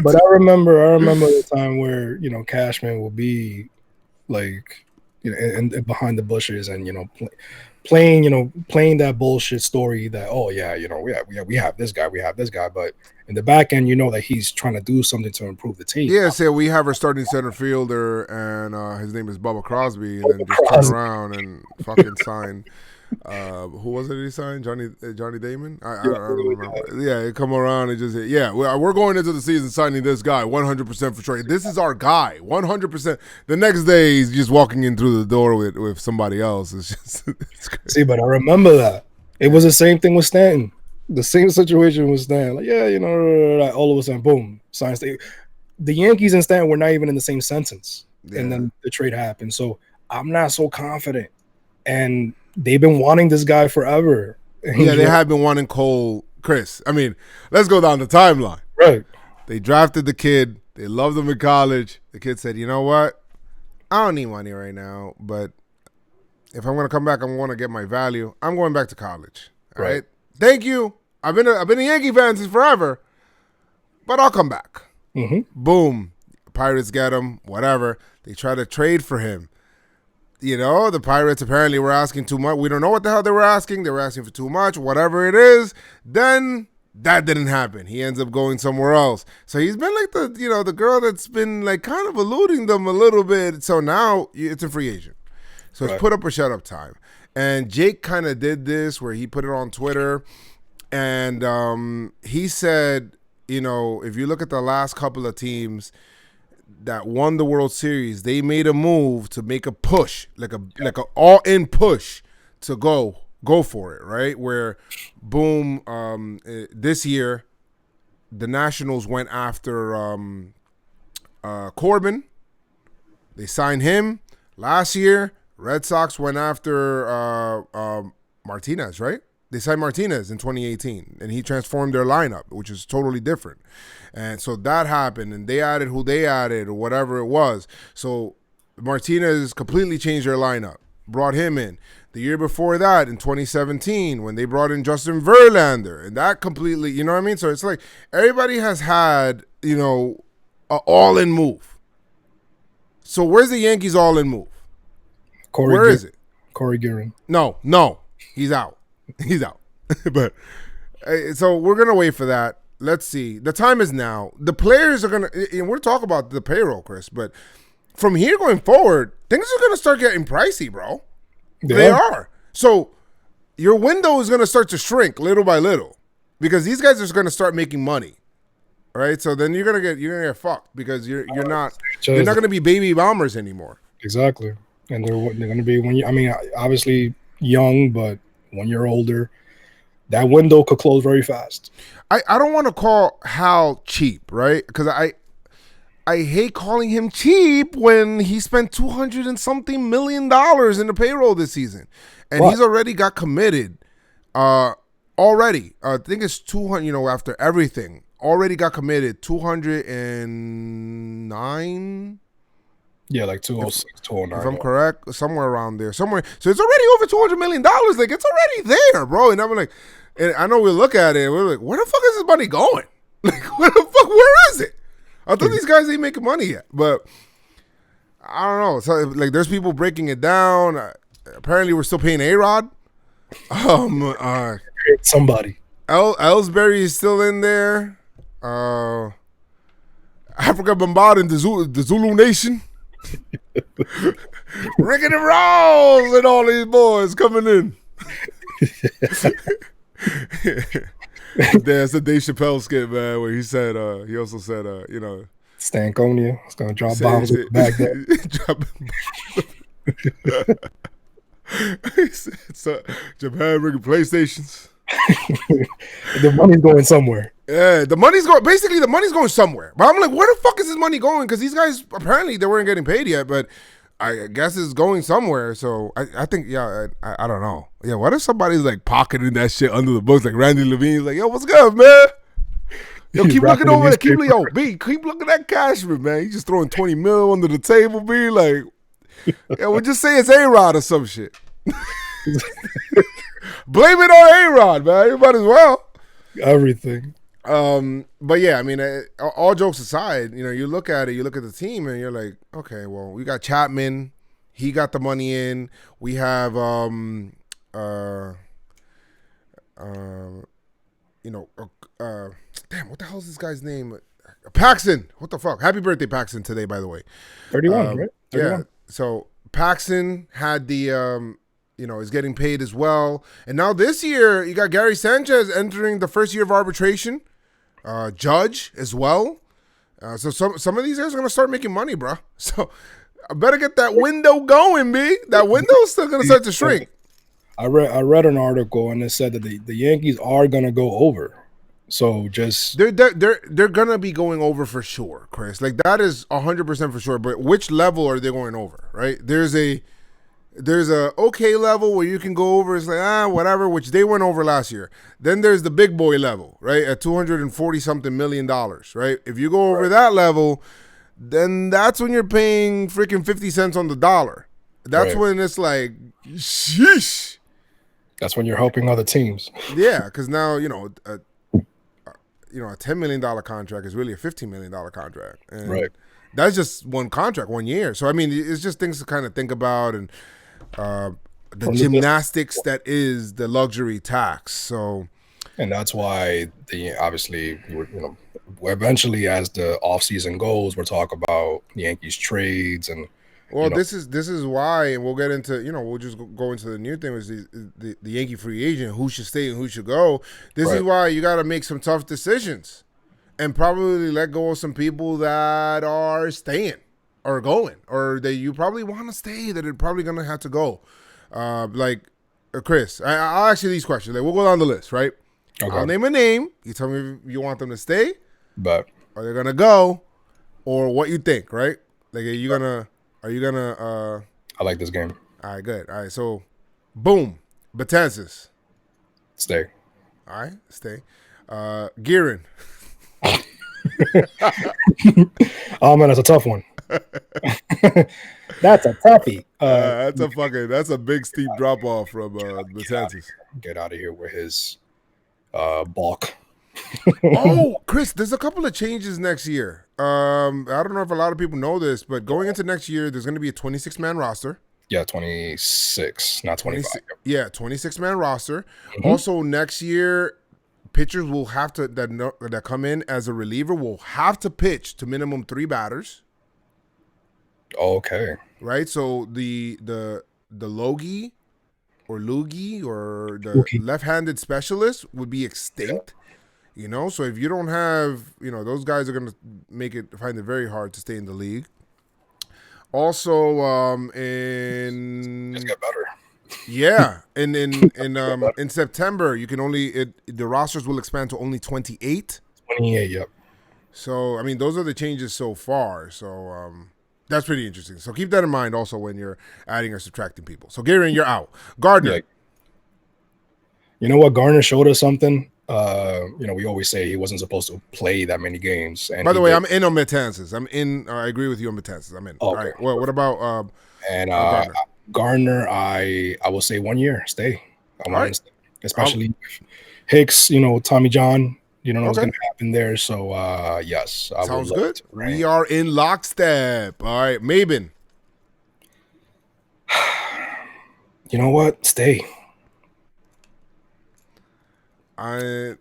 S2: But I remember the time where, Cashman will be like, and behind the bushes and, playing that bullshit story that, we have this guy, but in the back end, that he's trying to do something to improve the team.
S1: Yeah, so we have our starting center fielder, and his name is Bubba Crosby, and then just turn around and fucking sign. Who was it he signed? Johnny Damon? I don't remember. Yeah, he come around and just say, yeah, we're going into the season signing this guy 100% for trade. This is our guy, 100%. The next day he's just walking in through the door with somebody else. It's just it's crazy.
S2: See, but I remember that. It was the same thing with Stanton. The same situation with Stanton. Like, all of a sudden, boom, signs. The Yankees and Stanton were not even in the same sentence, and then the trade happened. So I'm not so confident. And they've been wanting this guy forever.
S1: Yeah, they have been wanting Cole. Chris, I mean, let's go down the timeline.
S2: Right.
S1: They drafted the kid. They loved him in college. The kid said, you know what? I don't need money right now, but if I'm going to come back, I'm going to get my value. I'm going back to college. All right. Thank you. I've been a Yankee fan since forever, but I'll come back.
S2: Mm-hmm.
S1: Boom. Pirates get him, whatever. They try to trade for him. You know, the Pirates apparently were asking too much. We don't know what the hell they were asking. They were asking for too much, whatever it is. Then that didn't happen. He ends up going somewhere else. So he's been like the girl that's been like kind of eluding them a little bit. So now it's a free agent. So it's put up or shut up time. And Jake kind of did this where he put it on Twitter. And he said, if you look at the last couple of teams that won the World Series, they made a move to make a push, like a all-in push to go for it, right? Where, boom, this year, the Nationals went after Corbin. They signed him. Last year, Red Sox went after Martinez, right? They signed Martinez in 2018, and he transformed their lineup, which is totally different. And so that happened, and they added who they added or whatever it was. So Martinez completely changed their lineup, brought him in. The year before that, in 2017, when they brought in Justin Verlander, and that completely, you know what I mean? So it's like everybody has had, an all-in move. So where's the Yankees all-in move? Where is it?
S2: Corey Guerin.
S1: No, he's out. He's out. But so we're going to wait for that. Let's see. The time is now. The players are going to, and we're talking about the payroll, Chris, but from here going forward, things are going to start getting pricey, bro. Yeah. They are. So your window is going to start to shrink little by little because these guys are going to start making money. Right? So then you're going to get fucked because you're not going to be baby bombers anymore.
S2: Exactly. And they're going to be obviously young, but when you're older, that window could close very fast.
S1: I don't want to call Hal cheap, right? Because I hate calling him cheap when he spent $200 and something million in the payroll this season, and he's already got committed. Already, I think it's 200. After everything, already got committed 209.
S2: Yeah, like 206, 209.
S1: If I'm correct, somewhere around there. Somewhere. So it's already over $200 million. Like, it's already there, bro. And I'm like, and I know we look at it and we're like, where the fuck is this money going? Like, where is it? I thought these guys ain't making money yet. But I don't know. So, like, there's people breaking it down. Apparently, we're still paying A-Rod.
S2: Somebody.
S1: Ellsbury is still in there. Africa Bombard and the Zulu Nation. Rick and Rolls and all these boys coming in. That's the Dave Chappelle skit, man, where he said, he also said,
S2: Stankonia is going to drop bombs in the back there.
S1: So, Japan bringing PlayStations.
S2: The money's going somewhere.
S1: Yeah, the money's going somewhere. But I'm like, where the fuck is this money going? Because these guys, apparently they weren't getting paid yet, but I guess it's going somewhere. So I think, I don't know. Yeah, what if somebody's like pocketing that shit under the books? Like Randy Levine's like, yo, what's good, man? Yo, keep looking over there. Keep looking at Cashman, man. He's just throwing 20 mil under the table, B. Like, yeah, we'll just say it's A-Rod or some shit. Blame it on A-Rod, man. You might as well.
S2: Everything.
S1: But yeah, I mean, all jokes aside, you look at it, you look at the team, and you're like, okay, well, we got Chapman. He got the money in. We have, damn, what the hell is this guy's name? Paxton. What the fuck? Happy birthday, Paxton, today, by the way.
S2: 31, right? 31.
S1: Yeah. So Paxton had the, is getting paid as well. And now this year, you got Gary Sanchez entering the first year of arbitration. Judge as well. So some of these guys are going to start making money, bro. So I better get that window going, B. That window's still going to start to shrink.
S2: I read an article and it said that the Yankees are going to go over. So just
S1: they're gonna be going over for sure, Chris. Like that is 100% for sure. But which level are they going over? Right? There's a okay level where you can go over. It's like whatever, which they went over last year. Then there's the big boy level, right? At $240 something million, right? If you go over that level, then that's when you're paying freaking 50 cents on the dollar. That's when it's like, sheesh.
S2: That's when you're helping other teams.
S1: Yeah, because now a $10 million contract is really a $15 million contract. And,
S2: right.
S1: that's just one contract, 1 year. So I mean, it's just things to kind of think about, and the
S2: From the
S1: gymnastics that is the luxury tax. So,
S2: and that's why obviously eventually as the offseason goes, we'll talk about the Yankees trades and
S1: well, this is why, and we'll get into, we'll just go into the new thing, is the Yankee free agent, who should stay and who should go. This is why you got to make some tough decisions, and probably let go of some people that are staying or going, or that you probably want to stay that are probably gonna have to go. Like Chris, I'll ask you these questions. Like, we'll go down the list, right? Okay. I'll name a name. You tell me if you want them to stay,
S2: but
S1: or they're gonna go, or what you think, right? Like, are you gonna?
S2: I like this game.
S1: All right, good. All right, so, boom, Betances.
S2: Stay.
S1: All right, stay. Gearin.
S2: Oh man, that's a tough one. That's a toughie.
S1: That's a big steep drop off from Betances.
S2: Get out of here with his bulk.
S1: Oh, Chris, there's a couple of changes next year. I don't know if a lot of people know this, but going into next year, there's going to be a 26-man roster.
S2: Yeah, 26, not 25.
S1: Yeah, 26-man roster. Mm-hmm. Also, next year, pitchers will have to that come in as a reliever will have to pitch to minimum 3 batters.
S2: Okay.
S1: Right. So the Logie or the left-handed specialist would be extinct. So if you don't have, those guys are going to find it very hard to stay in the league. Also,
S2: It's get better.
S1: Yeah, in September, you can the rosters will expand to only 28.
S2: 28, yep.
S1: So, I mean, those are the changes so far. So, that's pretty interesting. So keep that in mind also when you're adding or subtracting people. So, Gary, you're out. Gardner. Yeah.
S2: You know what? Gardner showed us something. We always say he wasn't supposed to play that many games. And
S1: by the way, I'm in on Betances. I agree with you on Betances. I'm in.
S2: Okay.
S1: All right. Well, what about
S2: Gardner? I will say 1 year. Stay. I want to stay. Especially Hicks. Tommy John. You don't know what's going to happen there. So yes.
S1: Sounds good. We are in lockstep. All right, Maben.
S2: You know what? Stay.
S1: I'm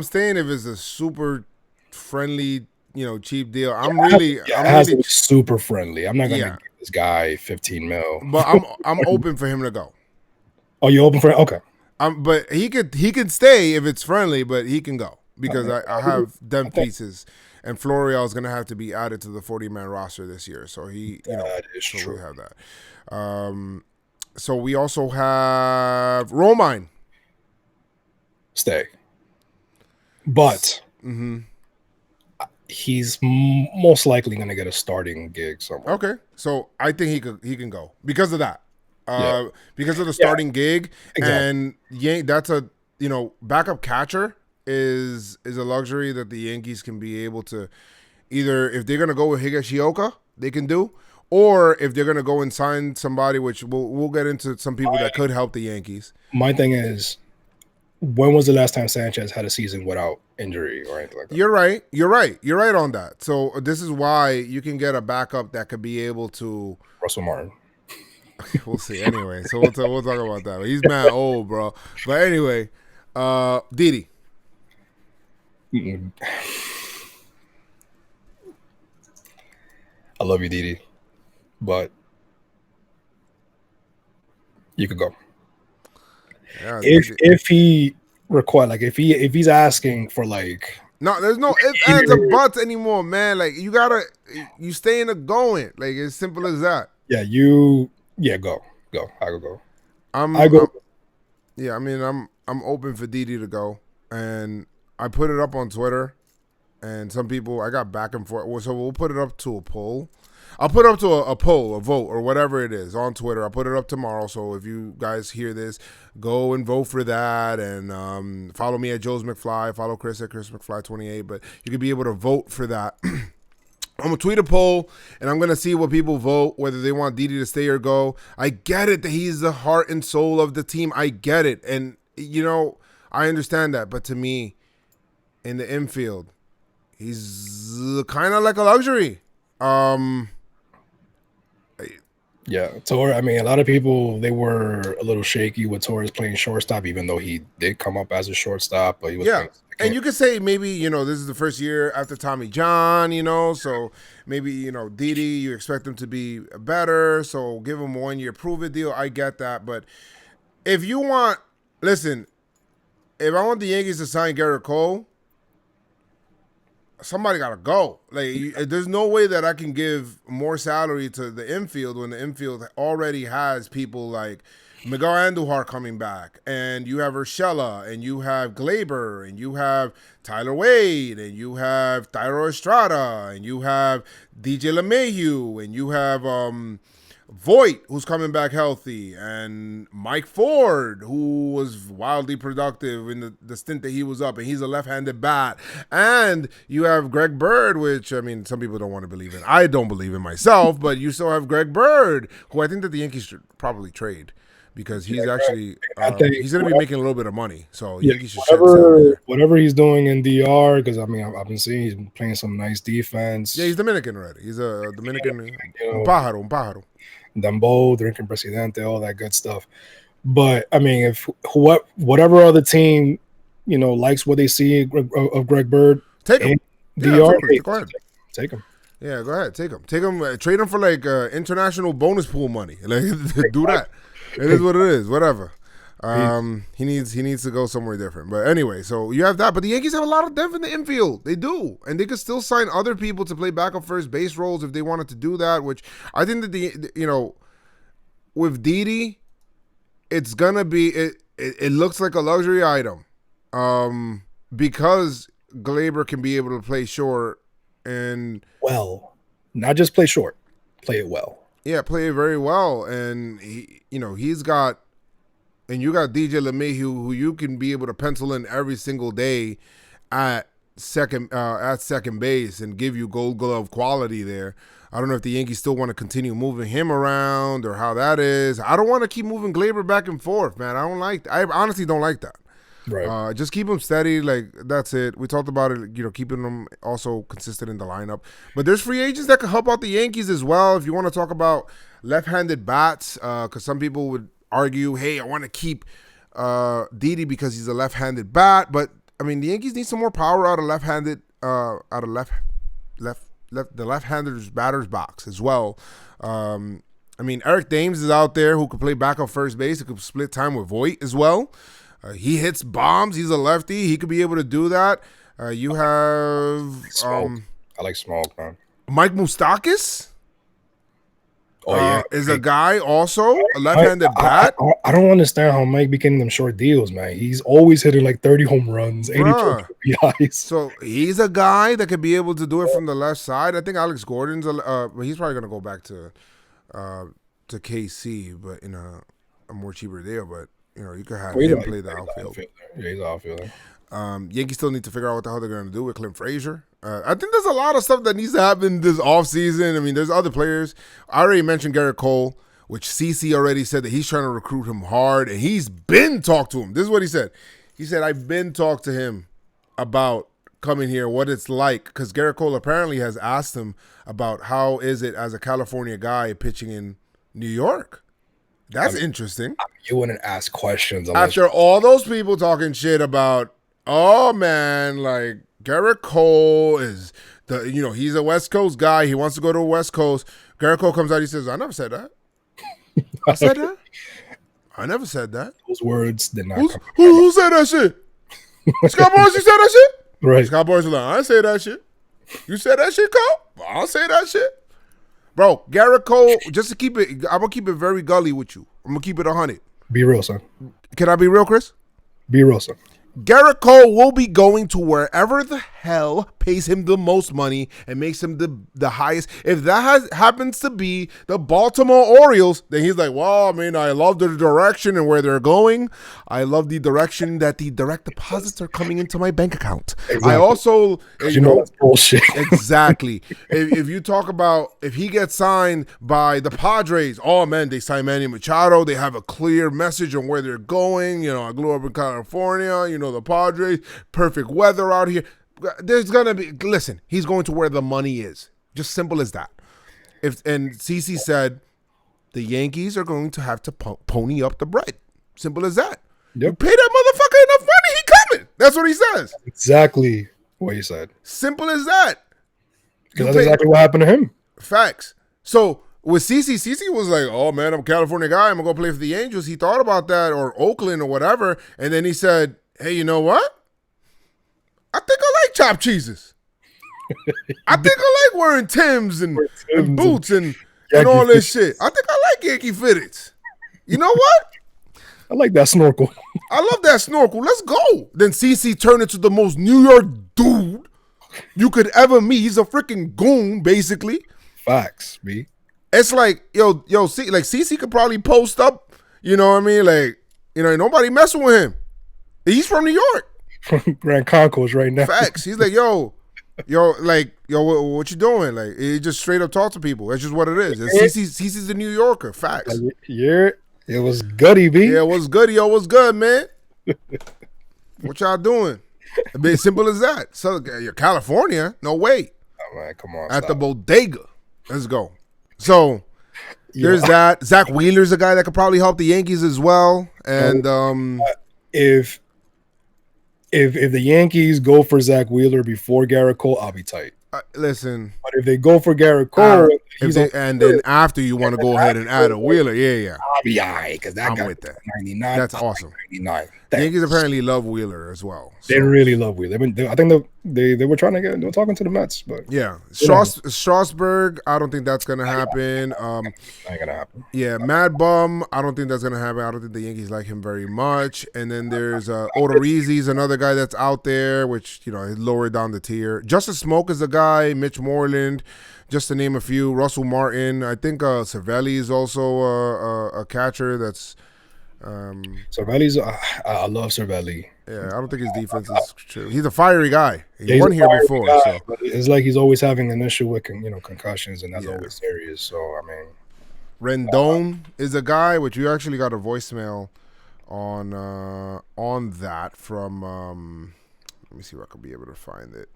S1: staying if it's a super friendly, cheap deal. I'm really
S2: super friendly. I'm not gonna give this guy 15 mil.
S1: But I'm open for him to go.
S2: Oh, you open for it? Okay.
S1: But he could stay if it's friendly, but he can go because I have them pieces, and Florial is gonna have to be added to the 40-man roster this year. So
S2: that is true.
S1: We have that. So we also have Romine.
S2: Stay, but he's most likely going to get a starting gig somewhere.
S1: Okay, so I think he can go because of that, because of the starting gig, exactly. And that's a backup catcher is a luxury that the Yankees can be able to either, if they're going to go with Higashioka, they can do, or if they're going to go and sign somebody, which we'll get into some people that could help the Yankees.
S2: My thing is, when was the last time Sanchez had a season without injury or anything like that?
S1: You're right on that. So this is why you can get a backup that could be able to
S2: Russell Martin.
S1: We'll see. Anyway, so we'll talk about that. He's mad old, bro. But anyway, Dee Dee.
S2: I love you, Dee Dee, but you could go. Yeah, if he require, like, if he's asking for, like,
S1: no, there's no ifs, ands, or buts anymore, man. Like, you stay in the going, like, as simple as that.
S2: Yeah, go. I could go.
S1: I'm open for Dee Dee to go, and I put it up on Twitter, and some people, I got back and forth. So we'll put it up to a poll. I'll put it up to a poll, a vote, or whatever it is on Twitter. I'll put it up tomorrow. So if you guys hear this, go and vote for that. And follow me at Joe's McFly. Follow Chris at Chris McFly28. But you can be able to vote for that. I'm going to tweet a poll, and I'm going to see what people vote, whether they want Dee Dee to stay or go. I get it that he's the heart and soul of the team. I get it. And, I understand that. But to me, in the infield, he's kind of like a luxury.
S2: Yeah, Torres. I mean, a lot of people, they were a little shaky with Torres playing shortstop, even though he did come up as a shortstop, but he was playing
S1: and you could say maybe, this is the first year after Tommy John, so maybe, Dee Dee, you expect him to be better, so give him 1 year prove it deal. I get that, but if you want, listen, if I want the Yankees to sign Gerrit Cole, somebody got to go. There's no way that I can give more salary to the infield when the infield already has people like Miguel Andujar coming back, and you have Urshela, and you have Glaber, and you have Tyler Wade, and you have Thairo Estrada, and you have DJ LeMahieu, and you have Voit, who's coming back healthy, and Mike Ford, who was wildly productive in the stint that he was up, and he's a left-handed bat. And you have Greg Bird, which, I mean, some people don't want to believe in. I don't believe in myself, but you still have Greg Bird, who I think that the Yankees should probably trade because he's actually he's going to be making a little bit of money. So Yankees should
S2: whatever he's doing in DR, because I mean I've been seeing he's been playing some nice defense.
S1: Yeah, he's Dominican already. He's a Dominican, un pájaro.
S2: Dembo, drinking Presidente, all that good stuff. But I mean, if whatever other team likes what they see of Greg Bird,
S1: take him.
S2: DR,
S1: go ahead.
S2: Take him.
S1: Yeah, go ahead. Take him. Trade him for like international bonus pool money. Like do that. It is what it is. Whatever. He needs to go somewhere different. But anyway, so you have that. But the Yankees have a lot of depth in the infield. They do, and they could still sign other people to play backup first base roles if they wanted to do that. Which I think that with Dee Dee, it's gonna be it looks like a luxury item, because Glaber can be able to play short and
S2: not just play short, play it well.
S1: Yeah, play it very well, and he's got. And you got DJ LeMahieu, who you can be able to pencil in every single day at second base and give you Gold Glove quality there. I don't know if the Yankees still want to continue moving him around or how that is. I don't want to keep moving Glaber back and forth, man. I honestly don't like that.
S2: Right.
S1: Just keep him steady. Like, that's it. We talked about it, keeping them also consistent in the lineup. But there's free agents that can help out the Yankees as well. If you want to talk about left-handed bats, because some people would argue, hey, I want to keep Dee Dee because he's a left-handed bat, but I mean the Yankees need some more power out of left-handed, the left-handers batter's box as well. I mean Eric Thames is out there who could play backup first base. He could split time with Voit as well. He hits bombs. He's a lefty. He could be able to do that. You have
S2: I like Smoke, man.
S1: Mike Moustakas. Is a guy also a left-handed bat?
S2: I don't understand how Mike be getting them short deals, man. He's always hitting like 30 home runs, 82 RBIs.
S1: So he's a guy that could be able to do it from the left side. I think Alex Gordon's he's probably gonna go back to KC, but in a more cheaper deal. But you could have him play the outfield.
S2: Yeah, he's outfielder.
S1: Yankees still need to figure out what the hell they're going to do with Clint Frazier. I think there's a lot of stuff that needs to happen this offseason. I mean, there's other players. I already mentioned Gerrit Cole, which CC already said that he's trying to recruit him hard, and he's been talked to him. This is what he said. He said, I've been talked to him about coming here, what it's like, because Gerrit Cole apparently has asked him about how is it as a California guy pitching in New York. That's interesting.
S2: You wouldn't ask questions.
S1: After all those people talking shit about, oh, man, like, Gerrit Cole is he's a West Coast guy. He wants to go to the West Coast. Gerrit Cole comes out. He says, "I never said that. I said that. I never said that.
S2: Those words did not.
S1: Who said that shit? Scott Boras, you said that shit?
S2: Right.
S1: Scott Boras was like, I say that shit. You said that shit, Cole? I'll say that shit, bro. Gerrit Cole. Just to keep it, I'm gonna keep it very gully with you. I'm gonna keep it 100.
S2: Be real, son.
S1: Can I be real, Chris?
S2: Be real, son.
S1: Gerrit Cole will be going to wherever the hell pays him the most money and makes him the highest. If that happens to be the Baltimore Orioles, then he's like, well, I mean, I love the direction and where they're going. I love the direction that the direct deposits are coming into my bank account. Exactly. I also,
S2: that's bullshit.
S1: Exactly. if you talk about, if he gets signed by the Padres, oh man, they signed Manny Machado. They have a clear message on where they're going. I grew up in California, the Padres, perfect weather out here. There's gonna be. Listen, he's going to where the money is. Just simple as that. And CC said the Yankees are going to have to pony up the bread. Simple as that.
S2: Yep.
S1: You pay that motherfucker enough money, he coming. That's what he says.
S2: Exactly what he said.
S1: Simple as that.
S2: Because that's exactly what happened to him.
S1: Facts. So with CC was like, oh man, I'm a California guy. I'm going to go play for the Angels. He thought about that, or Oakland or whatever. And then he said, hey, you know what? I think I like chopped cheeses. I think I like wearing Timbs and boots and all this shit. I think I like Yankee fitteds. You know what?
S2: I like that snorkel.
S1: I love that snorkel. Let's go. Then CC turned into the most New York dude you could ever meet. He's a freaking goon, basically.
S2: Facts, B.
S1: It's like, see, like CC could probably post up, you know what I mean? Like, nobody messing with him. He's from New York.
S2: From Grand Concourse right now.
S1: Facts. He's like, what you doing? Like, he just straight up talk to people. That's just what it is. CC's a New Yorker. Facts.
S2: Yeah, it was goody, B.
S1: Yeah, what's good, yo? What's good, man? What y'all doing? A bit simple as that. So, you're California? No way.
S2: Oh, man, come on.
S1: At the bodega. Let's go. So, there's that. Zach Wheeler's a guy that could probably help the Yankees as well. And
S2: if the Yankees go for Zach Wheeler before Gerrit Cole, I'll be tight.
S1: Listen.
S2: But if they go for Gerrit Cole,
S1: and then after you want to go ahead and add a Wheeler, yeah.
S2: I'll be all right, because that guy
S1: with that.
S2: 99.
S1: That's awesome.
S2: 99.
S1: The Yankees apparently love Wheeler as well.
S2: So. They really love Wheeler. I think they were trying to they were talking to the Mets, but
S1: yeah, Strasburg. I don't think that's gonna happen.
S2: Ain't gonna happen.
S1: Yeah, Mad Bum. I don't think that's gonna happen. I don't think the Yankees like him very much. And then there's Odorizzi's another guy that's out there, which is lower down the tier. Justice Smoke is a guy. Mitch Moreland, just to name a few. Russell Martin. I think Cervelli is also a catcher that's.
S2: Cervelli's, I love Cervelli.
S1: Yeah, I don't think his defense is true. He's a fiery guy. He won here before. So.
S2: But it's like he's always having an issue with concussions, and that's always serious. So, I mean.
S1: Rendon is a guy, which you actually got a voicemail on that from, let me see if I could be able to find it.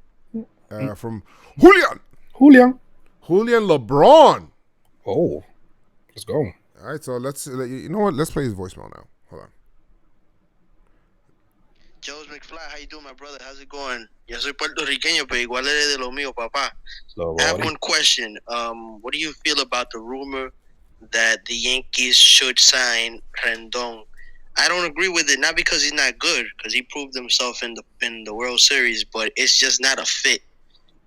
S1: From Julian LeBron.
S2: Oh, let's go.
S1: All right, so you know what? Let's play his voicemail now. Hold on.
S3: Joe's McFly, how you doing, my brother? How's it going? Yo soy puertorriqueño, pero igual eres de lo mío, papá. I have one question. What do you feel about the rumor that the Yankees should sign Rendon? I don't agree with it, not because he's not good, because he proved himself in the World Series, but it's just not a fit.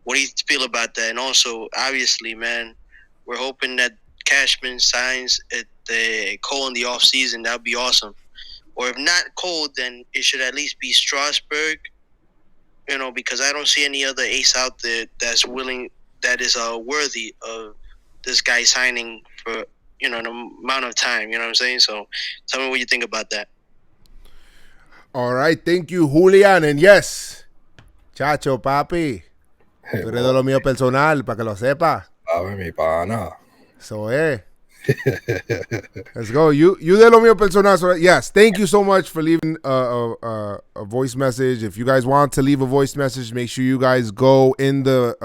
S3: What do you feel about that? And also, obviously, man, we're hoping that Cashman signs the Cole in the offseason. That would be awesome. Or if not Cole, then it should at least be Strasburg, because I don't see any other ace out there that is worthy of this guy signing for, an amount of time. You know what I'm saying? So tell me what you think about that.
S1: All right. Thank you, Julian. And yes, chacho, papi. Tú eres de lo mío personal, para que lo sepa.
S2: A ver, mi pana.
S1: So, let's go. You de lo mío personal. So, yes, thank you so much for leaving a voice message. If you guys want to leave a voice message, make sure you guys go in the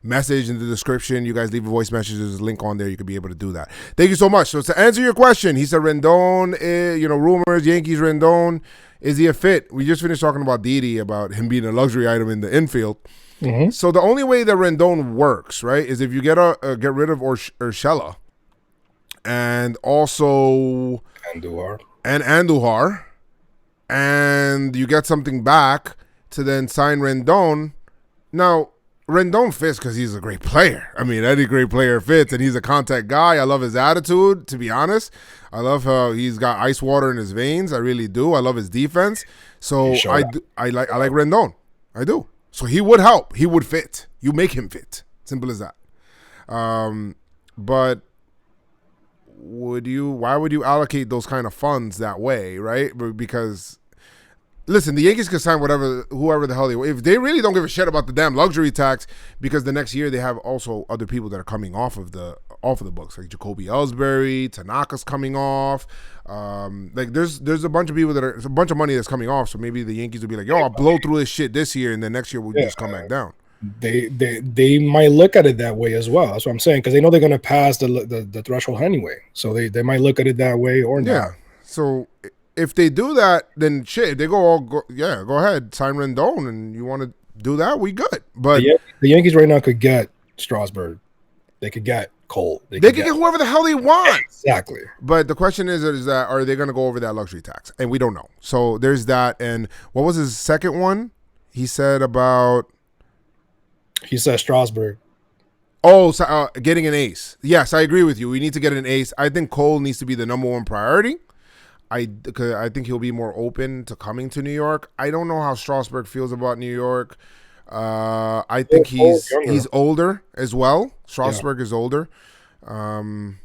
S1: message in the description. You guys leave a voice message. There's a link on there. You could be able to do that. Thank you so much. So, to answer your question, he said Rendon, rumors, Yankees Rendon, is he a fit? We just finished talking about Dee Dee, about him being a luxury item in the infield. Mm-hmm. So the only way that Rendon works, right, is if you get rid of Urshela and also Andujar, and you get something back to then sign Rendon. Now, Rendon fits because he's a great player. I mean, any great player fits, and he's a contact guy. I love his attitude, to be honest. I love how he's got ice water in his veins. I really do. I love his defense. So I like Rendon. I do. So he would help. He would fit. You make him fit. Simple as that. But why would you allocate those kind of funds that way, right? Because listen, the Yankees can sign whoever the hell they want. If they really don't give a shit about the damn luxury tax, because the next year they have also other people that are coming off of the off of the books, like Jacoby Ellsbury, Tanaka's coming off. Like there's a bunch of people there's a bunch of money that's coming off. So maybe the Yankees will be like, yo, I'll blow through this shit this year, and then next year we'll just come back down.
S2: They might look at it that way as well. That's what I'm saying, because they know they're going to pass the threshold anyway. So they might look at it that way or not.
S1: Yeah. So if they do that, then shit, they go ahead, sign Rendon, and you want to do that, we good. But
S2: the Yankees right now could get Strasburg. They could get Cole.
S1: They could get whoever the hell they want.
S2: Exactly.
S1: But the question is that are they going to go over that luxury tax? And we don't know. So there's that. And what was his second one? He said
S2: Strasburg.
S1: Oh, so, getting an ace. Yes, I agree with you. We need to get an ace. I think Cole needs to be the number one priority. I think he'll be more open to coming to New York. I don't know how Strasburg feels about New York. I think he's older as well. Strasburg is older. And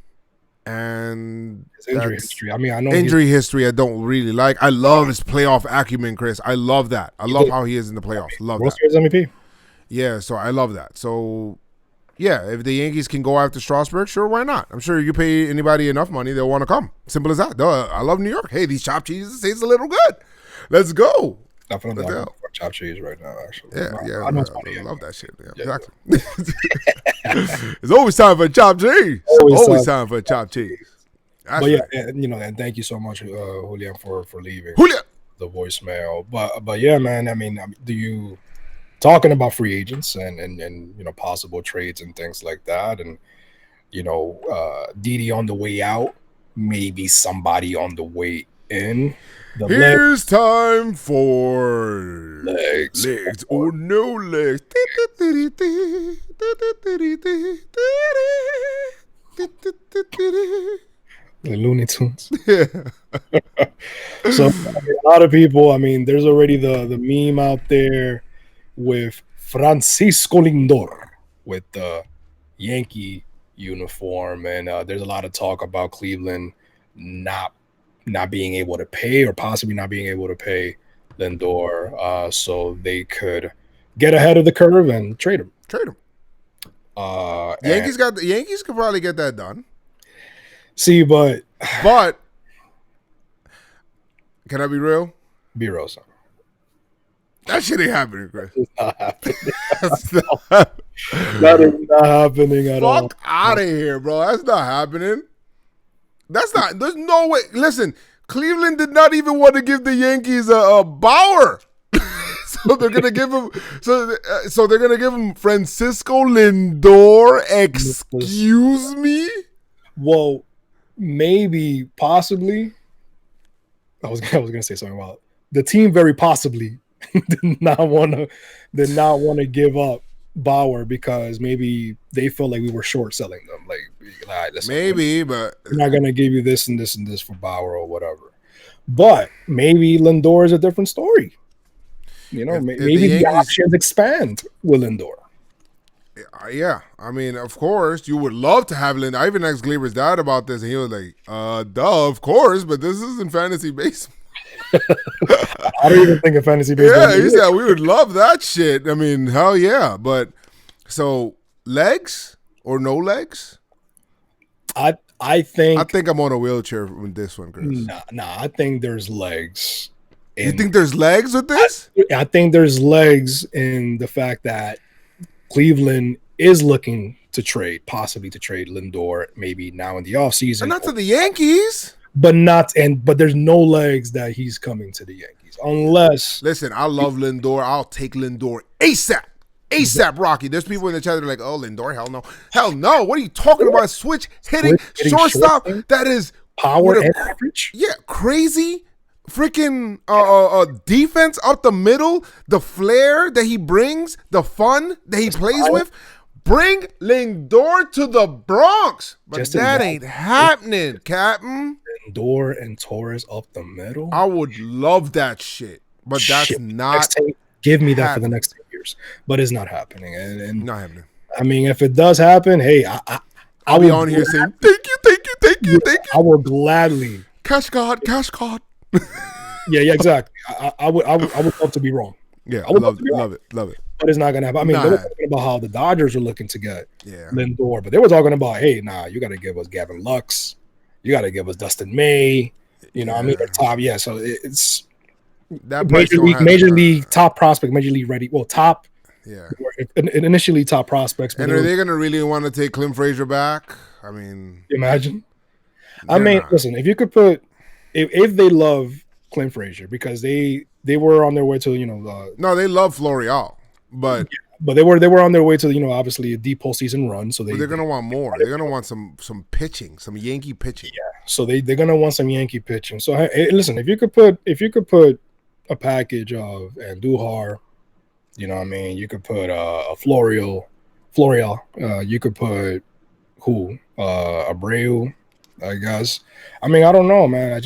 S2: his injury history. I mean, I know
S1: injury history I don't really like. I love his playoff acumen, Chris. I love that. I love how he is in the playoffs. Love
S2: World
S1: that.
S2: Series MVP.
S1: Yeah, so I love that. So, yeah, if the Yankees can go after Strasburg, sure, why not? I'm sure you pay anybody enough money, they'll want to come. Simple as that. Duh, I love New York. Hey, these chopped cheeses taste a little good. Let's go.
S2: Definitely for chopped cheese right now, actually.
S1: Yeah,
S2: I know it's funny.
S1: I love that shit. Yeah, exactly. It's always time for chopped cheese. Always time for chopped cheese. That's
S2: but yeah,
S1: right.
S2: and thank you so much, Julian, for leaving
S1: Julian,
S2: the voicemail. But yeah, man. I mean, do you talking about free agents and possible trades and things like that, and Dee Dee on the way out, maybe somebody on the way in.
S1: Here's time for
S2: legs
S1: or no legs.
S2: The Looney Tunes. So a lot of people, I mean, there's already the meme out there with Francisco Lindor with the Yankee uniform, and there's a lot of talk about Cleveland not being able to pay, or possibly not being able to pay Lindor, so they could get ahead of the curve and trade him. Yankees
S1: could probably get that done.
S2: See, but
S1: can I be real?
S2: Be real, son.
S1: That shit ain't happening, Chris.
S2: It's not happening. That is not happening at all.
S1: Fuck out of here, bro. That's not happening. There's no way. Listen, Cleveland did not even want to give the Yankees a Bauer. So they're gonna give him. So they're gonna give him Francisco Lindor. Excuse me.
S2: Well, maybe, possibly. I was gonna say something about the team. Very possibly did not want to give up Bauer because maybe they felt like we were short selling them. Like, listen,
S1: maybe, but
S2: we're not gonna give you this and this and this for Bauer or whatever. But maybe Lindor is a different story. Maybe the options expand with Lindor.
S1: Yeah, I mean, of course, you would love to have Lindor. I even asked Glaber's dad about this, and he was like, duh, of course, but this isn't fantasy baseball.
S2: I don't even think of fantasy baseball.
S1: Yeah, he said we would love that shit. I mean, hell yeah. But so legs or no legs?
S2: I think
S1: I'm on a wheelchair with this one, Chris.
S2: Nah, I think there's legs.
S1: You think there's legs with this?
S2: I think there's legs in the fact that Cleveland is looking to possibly trade Lindor, maybe now in the offseason.
S1: But not to the Yankees.
S2: But there's no legs that he's coming to the Yankees. Unless
S1: listen, I love Lindor. I'll take Lindor ASAP. ASAP Rocky. There's people in the chat that are like, oh, Lindor, hell no. Hell no. What are you talking about? Switch hitting shortstop that is
S2: power and average.
S1: Yeah, crazy. Freaking defense up the middle, the flair that he brings, the fun that he plays with. Bring Lindor to the Bronx. But that ain't happening, Captain.
S2: Lindor and Torres up the middle.
S1: I would love that shit. But that's not
S2: give me that for the next 10 years. But it's not happening. And
S1: not happening.
S2: I mean, if it does happen, hey,
S1: I'll be on here saying, thank you.
S2: I will gladly.
S1: Cash God.
S2: Yeah, exactly. I would love to be wrong.
S1: Yeah, I would love it.
S2: But it's not gonna happen. I mean, they were talking about how the Dodgers were looking to get Lindor, but they were talking about, hey, you got to give us Gavin Lux, you got to give us Dustin May. You know, I mean, the top, so it's
S1: that
S2: major league top prospect, major league ready. Well, top, initially top prospects.
S1: And are they gonna really want to take Clint Frazier back? I mean,
S2: imagine. I mean, listen, if you could put, if they love Clint Frazier because they were on their way to
S1: no, they love Florial, but
S2: they were on their way to obviously a deep postseason run. So they're
S1: gonna want more. They're gonna want some pitching, some Yankee pitching.
S2: Yeah, so they're gonna want some Yankee pitching. So hey, listen, if you could put a package of Andujar, you know what I mean, you could put a Florial, you could put Abreu, I guess. I mean, I don't know, man.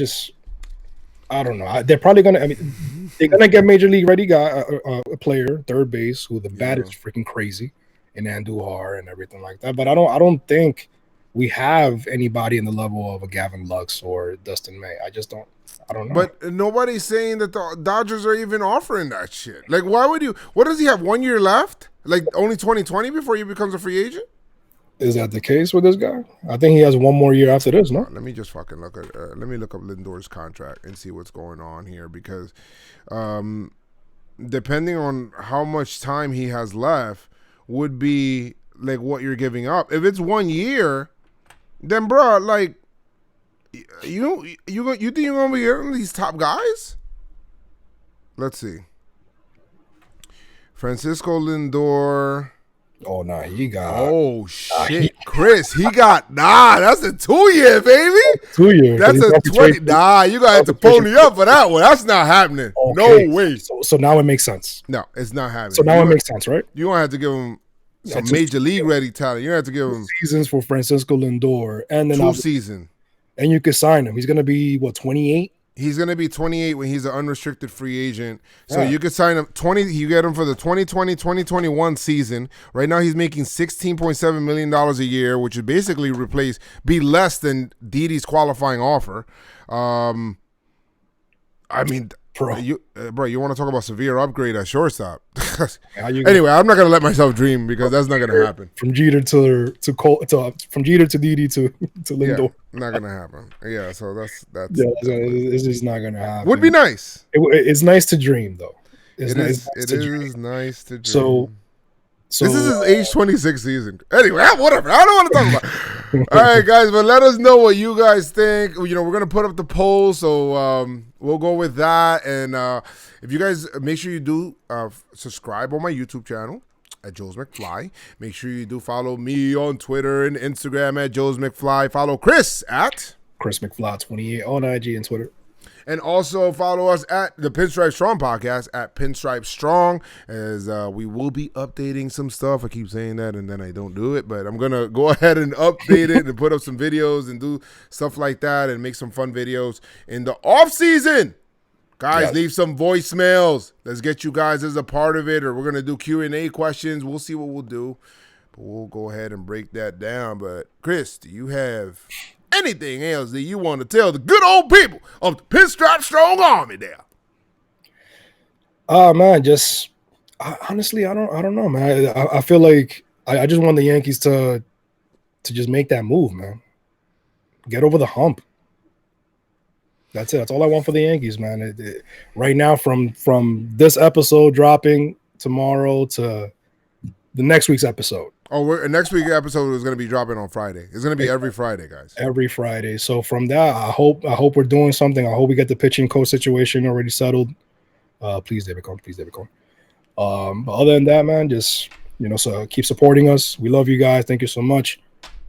S2: I don't know. They're probably gonna. I mean, they're gonna get major league ready guy, a player, third base, who the bat is freaking crazy, in Andujar and everything like that. But I don't think we have anybody in the level of a Gavin Lux or Dustin May. I don't know.
S1: But nobody's saying that the Dodgers are even offering that shit. Like, why would you? What does he have? 1 year left? Like only 2020 before he becomes a free agent?
S2: Is that the case with this guy? I think he has one more year after this, no?
S1: Let me just fucking look at let me look up Lindor's contract and see what's going on here because depending on how much time he has left would be like what you're giving up. If it's 1 year, then bro, like you think you're gonna be getting these top guys? Let's see. Francisco Lindor.
S2: Oh no, he got.
S1: Oh shit, Chris, he got that's a 2 year, baby.
S2: 2 years.
S1: That's a 20. Nah, you gotta have to pony up for that one. That's not happening. Okay. No way.
S2: So now it makes sense.
S1: No, it's not happening.
S2: So now it makes sense, right?
S1: You gonna have to give him some major league ready talent. You have to give him
S2: seasons for Francisco Lindor, and then
S1: 2 seasons.
S2: And you could sign him. He's gonna be 28.
S1: He's going to be 28 when he's an unrestricted free agent. So you could sign him 20. You get him for the 2020-2021 season. Right now he's making $16.7 million a year, which would basically be less than Dee Dee's qualifying offer. I mean, you want to talk about severe upgrade at shortstop? Anyway, I'm not going to let myself dream because that's not going to happen.
S2: From Jeter to Cole, from Jeter to Dee Dee to Lindor.
S1: Yeah, not going to happen. Yeah, so that's
S2: it's just not going to happen.
S1: Would be nice.
S2: It's nice to dream, though.
S1: It is nice to dream.
S2: So
S1: this is his age 26 season. Anyway, whatever. I don't want to talk about it. All right, guys, but let us know what you guys think. We're going to put up the poll, so we'll go with that. And if you guys, make sure you do subscribe on my YouTube channel at Joe's McFly. Make sure you do follow me on Twitter and Instagram at Joe's McFly. Follow Chris at
S2: Chris McFly 28 on IG and Twitter.
S1: And also follow us at the Pinstripe Strong podcast at Pinstripe Strong, as we will be updating some stuff. I keep saying that and then I don't do it, but I'm going to go ahead and update it and put up some videos and do stuff like that and make some fun videos in the off season. Guys, leave some voicemails. Let's get you guys as a part of it, or we're going to do Q&A questions. We'll see what we'll do, but we'll go ahead and break that down. But Chris, do you have anything else that you want to tell the good old people of the Pinstripe Strong Army there?
S2: Man, honestly, I don't know, man. I feel like I just want the Yankees to just make that move, man. Get over the hump. That's it. That's all I want for the Yankees, man. Right now, from this episode dropping tomorrow to the next week's episode.
S1: Oh, next week's episode is going to be dropping on Friday. It's going to be every Friday, guys.
S2: Every Friday. So from that, I hope we're doing something. I hope we get the pitching coach situation already settled. Please, David Cohn. Please, David Cohn. But other than that, man, just so keep supporting us. We love you guys. Thank you so much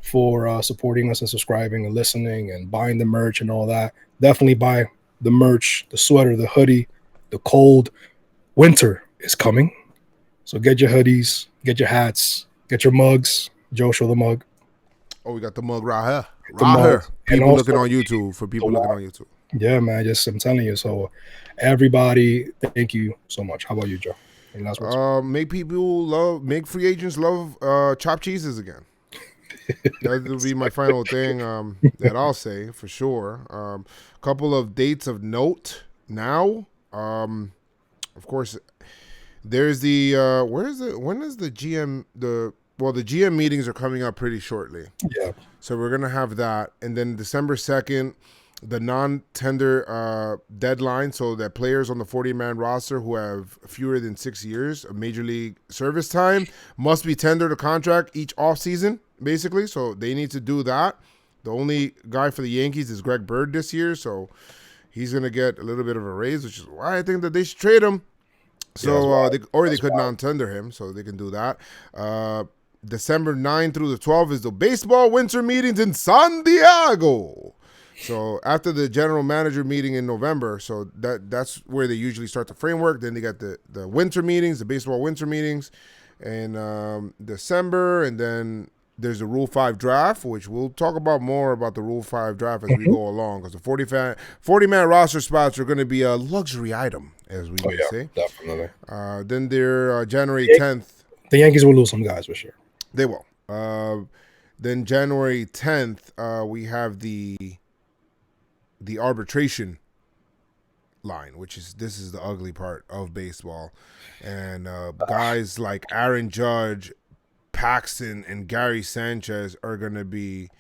S2: for supporting us and subscribing and listening and buying the merch and all that. Definitely buy the merch, the sweater, the hoodie, the cold. Winter is coming. So get your hoodies, get your hats, get your mugs. Joe, show the mug.
S1: Oh, we got the mug right here. Right here. People looking on YouTube. For people looking on YouTube.
S2: Yeah, man. I'm telling you. So everybody, thank you so much. How about you, Joe? Any last words?
S1: Make free agents love chopped cheeses again. That will be my final thing that I'll say for sure. Couple of dates of note now. Of course, There's the when is the GM the GM meetings are coming up pretty shortly.
S2: Yeah.
S1: So we're gonna have that, and then December 2nd, the non-tender deadline, so that players on the 40-man roster who have fewer than 6 years of major league service time must be tendered a contract each offseason, basically. So they need to do that. The only guy for the Yankees is Greg Bird this year, so he's gonna get a little bit of a raise, which is why I think that they should trade him. So they could non-tender him, so they can do that. December 9th through the 12th is the baseball winter meetings in San Diego. So after the general manager meeting in November, so that's where they usually start the framework. Then they got the winter meetings, the baseball winter meetings in December, and then there's the Rule 5 draft, which we'll talk about more about the Rule 5 draft as we go along, because the 40-man roster spots are going to be a luxury item, as we would say.
S2: Definitely.
S1: Then they're January 10th.
S2: The Yankees will lose some guys for sure.
S1: They will. Then January 10th, we have the arbitration line, this is the ugly part of baseball. And guys like Aaron Judge, Paxton, and Gary Sanchez are going to be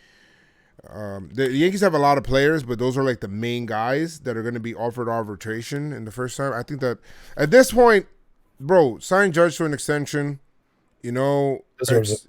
S1: the Yankees have a lot of players, but those are like the main guys that are going to be offered arbitration in the first time. I think that at this point, bro, sign Judge to an extension.
S2: Deserves it.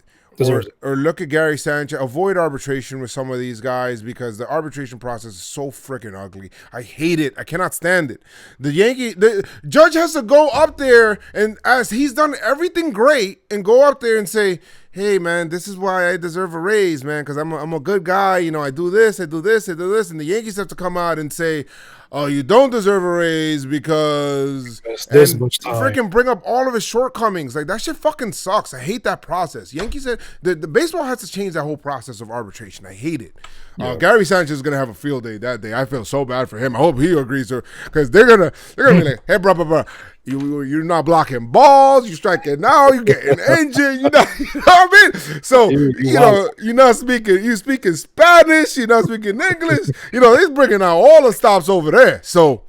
S1: Or look at Gary Sanchez. Avoid arbitration with some of these guys because the arbitration process is so freaking ugly. I hate it. I cannot stand it. The Judge has to go up there, and as he's done everything great, and go up there and say, hey, man, this is why I deserve a raise, man, because I'm a good guy. I do this, I do this, I do this. And the Yankees have to come out and say, oh, you don't deserve a raise because
S2: this much time.
S1: Freaking bring up all of his shortcomings. Like, that shit fucking sucks. I hate that process. Yankees said the baseball has to change that whole process of arbitration. I hate it. Yeah. Gary Sanchez is gonna have a field day that day. I feel so bad for him. I hope he agrees to, because they're gonna be like, hey, bro. You're not blocking balls. You striking now. You getting injured. You know what I mean? So you're not speaking. You speaking Spanish. You're not speaking English. He's bringing out all the stops over there. So,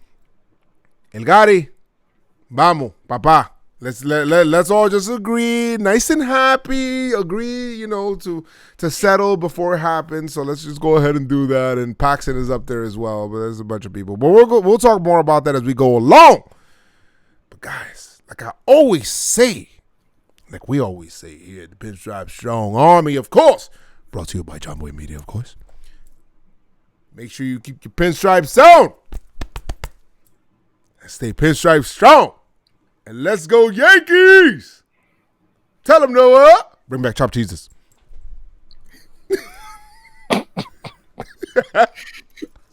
S1: El Gary, vamos, papá. Let's all just agree, nice and happy. Agree, to settle before it happens. So let's just go ahead and do that. And Paxton is up there as well. But there's a bunch of people. But we'll talk more about that as we go along. Guys, like I always say, like we always say here at the Pinstripe Strong Army, of course, brought to you by John Boy Media, of course. Make sure you keep your pinstripes on. And stay pinstripe strong. And let's go Yankees. Tell them, Noah. Bring back chopped cheeses.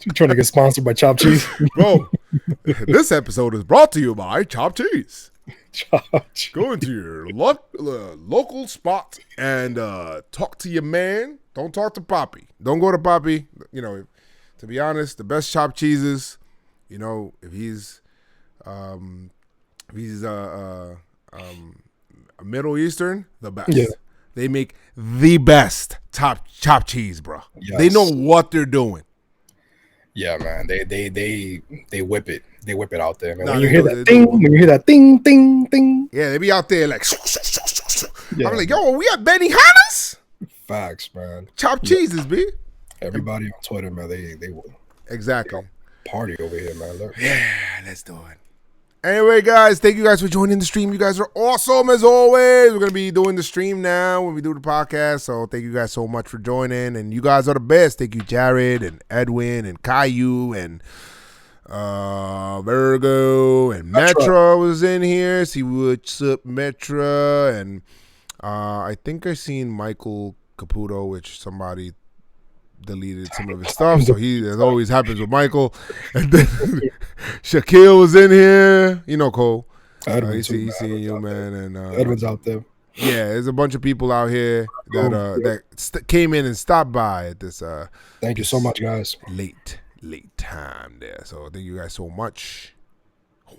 S2: You trying to get sponsored by Chopped Cheese?
S1: Bro, this episode is brought to you by Chopped Cheese. Go into your local spot and talk to your man. Don't talk to Poppy. Don't go to Poppy. To be honest, the best chopped cheeses, if he's a Middle Eastern, the best. Yeah. They make the best chopped cheese, bro. Yes. They know what they're doing.
S2: Yeah, man. They whip it. They whip it out there, man. When you hear that ding, ding, ding.
S1: Yeah, they be out there like. Yeah. I'm like, yo, we at Benihana's?
S2: Facts, man.
S1: Chopped cheeses, B.
S2: Everybody on Twitter, man, they will.
S1: Exactly.
S2: Party over here, man. Look.
S1: Yeah, let's do it. Anyway, guys, thank you guys for joining the stream. You guys are awesome as always. We're going to be doing the stream now when we do the podcast. So thank you guys so much for joining. And you guys are the best. Thank you, Jared and Edwin and Caillou and Virgo and Metra was in here. See what's up, Metra. And I think I seen Michael Caputo, which somebody deleted some of his stuff, so it always happens with Michael. And then Shaquille was in here, Cole. He's seeing you, man. And
S2: Edwin's out there.
S1: Yeah, there's a bunch of people out here that came in and stopped by at this.
S2: Thank you so much, guys.
S1: Late time there. So thank you guys so much,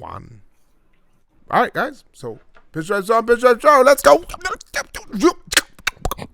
S1: Juan. All right, guys. So Pinstripe on, Pinstripe on. Let's go.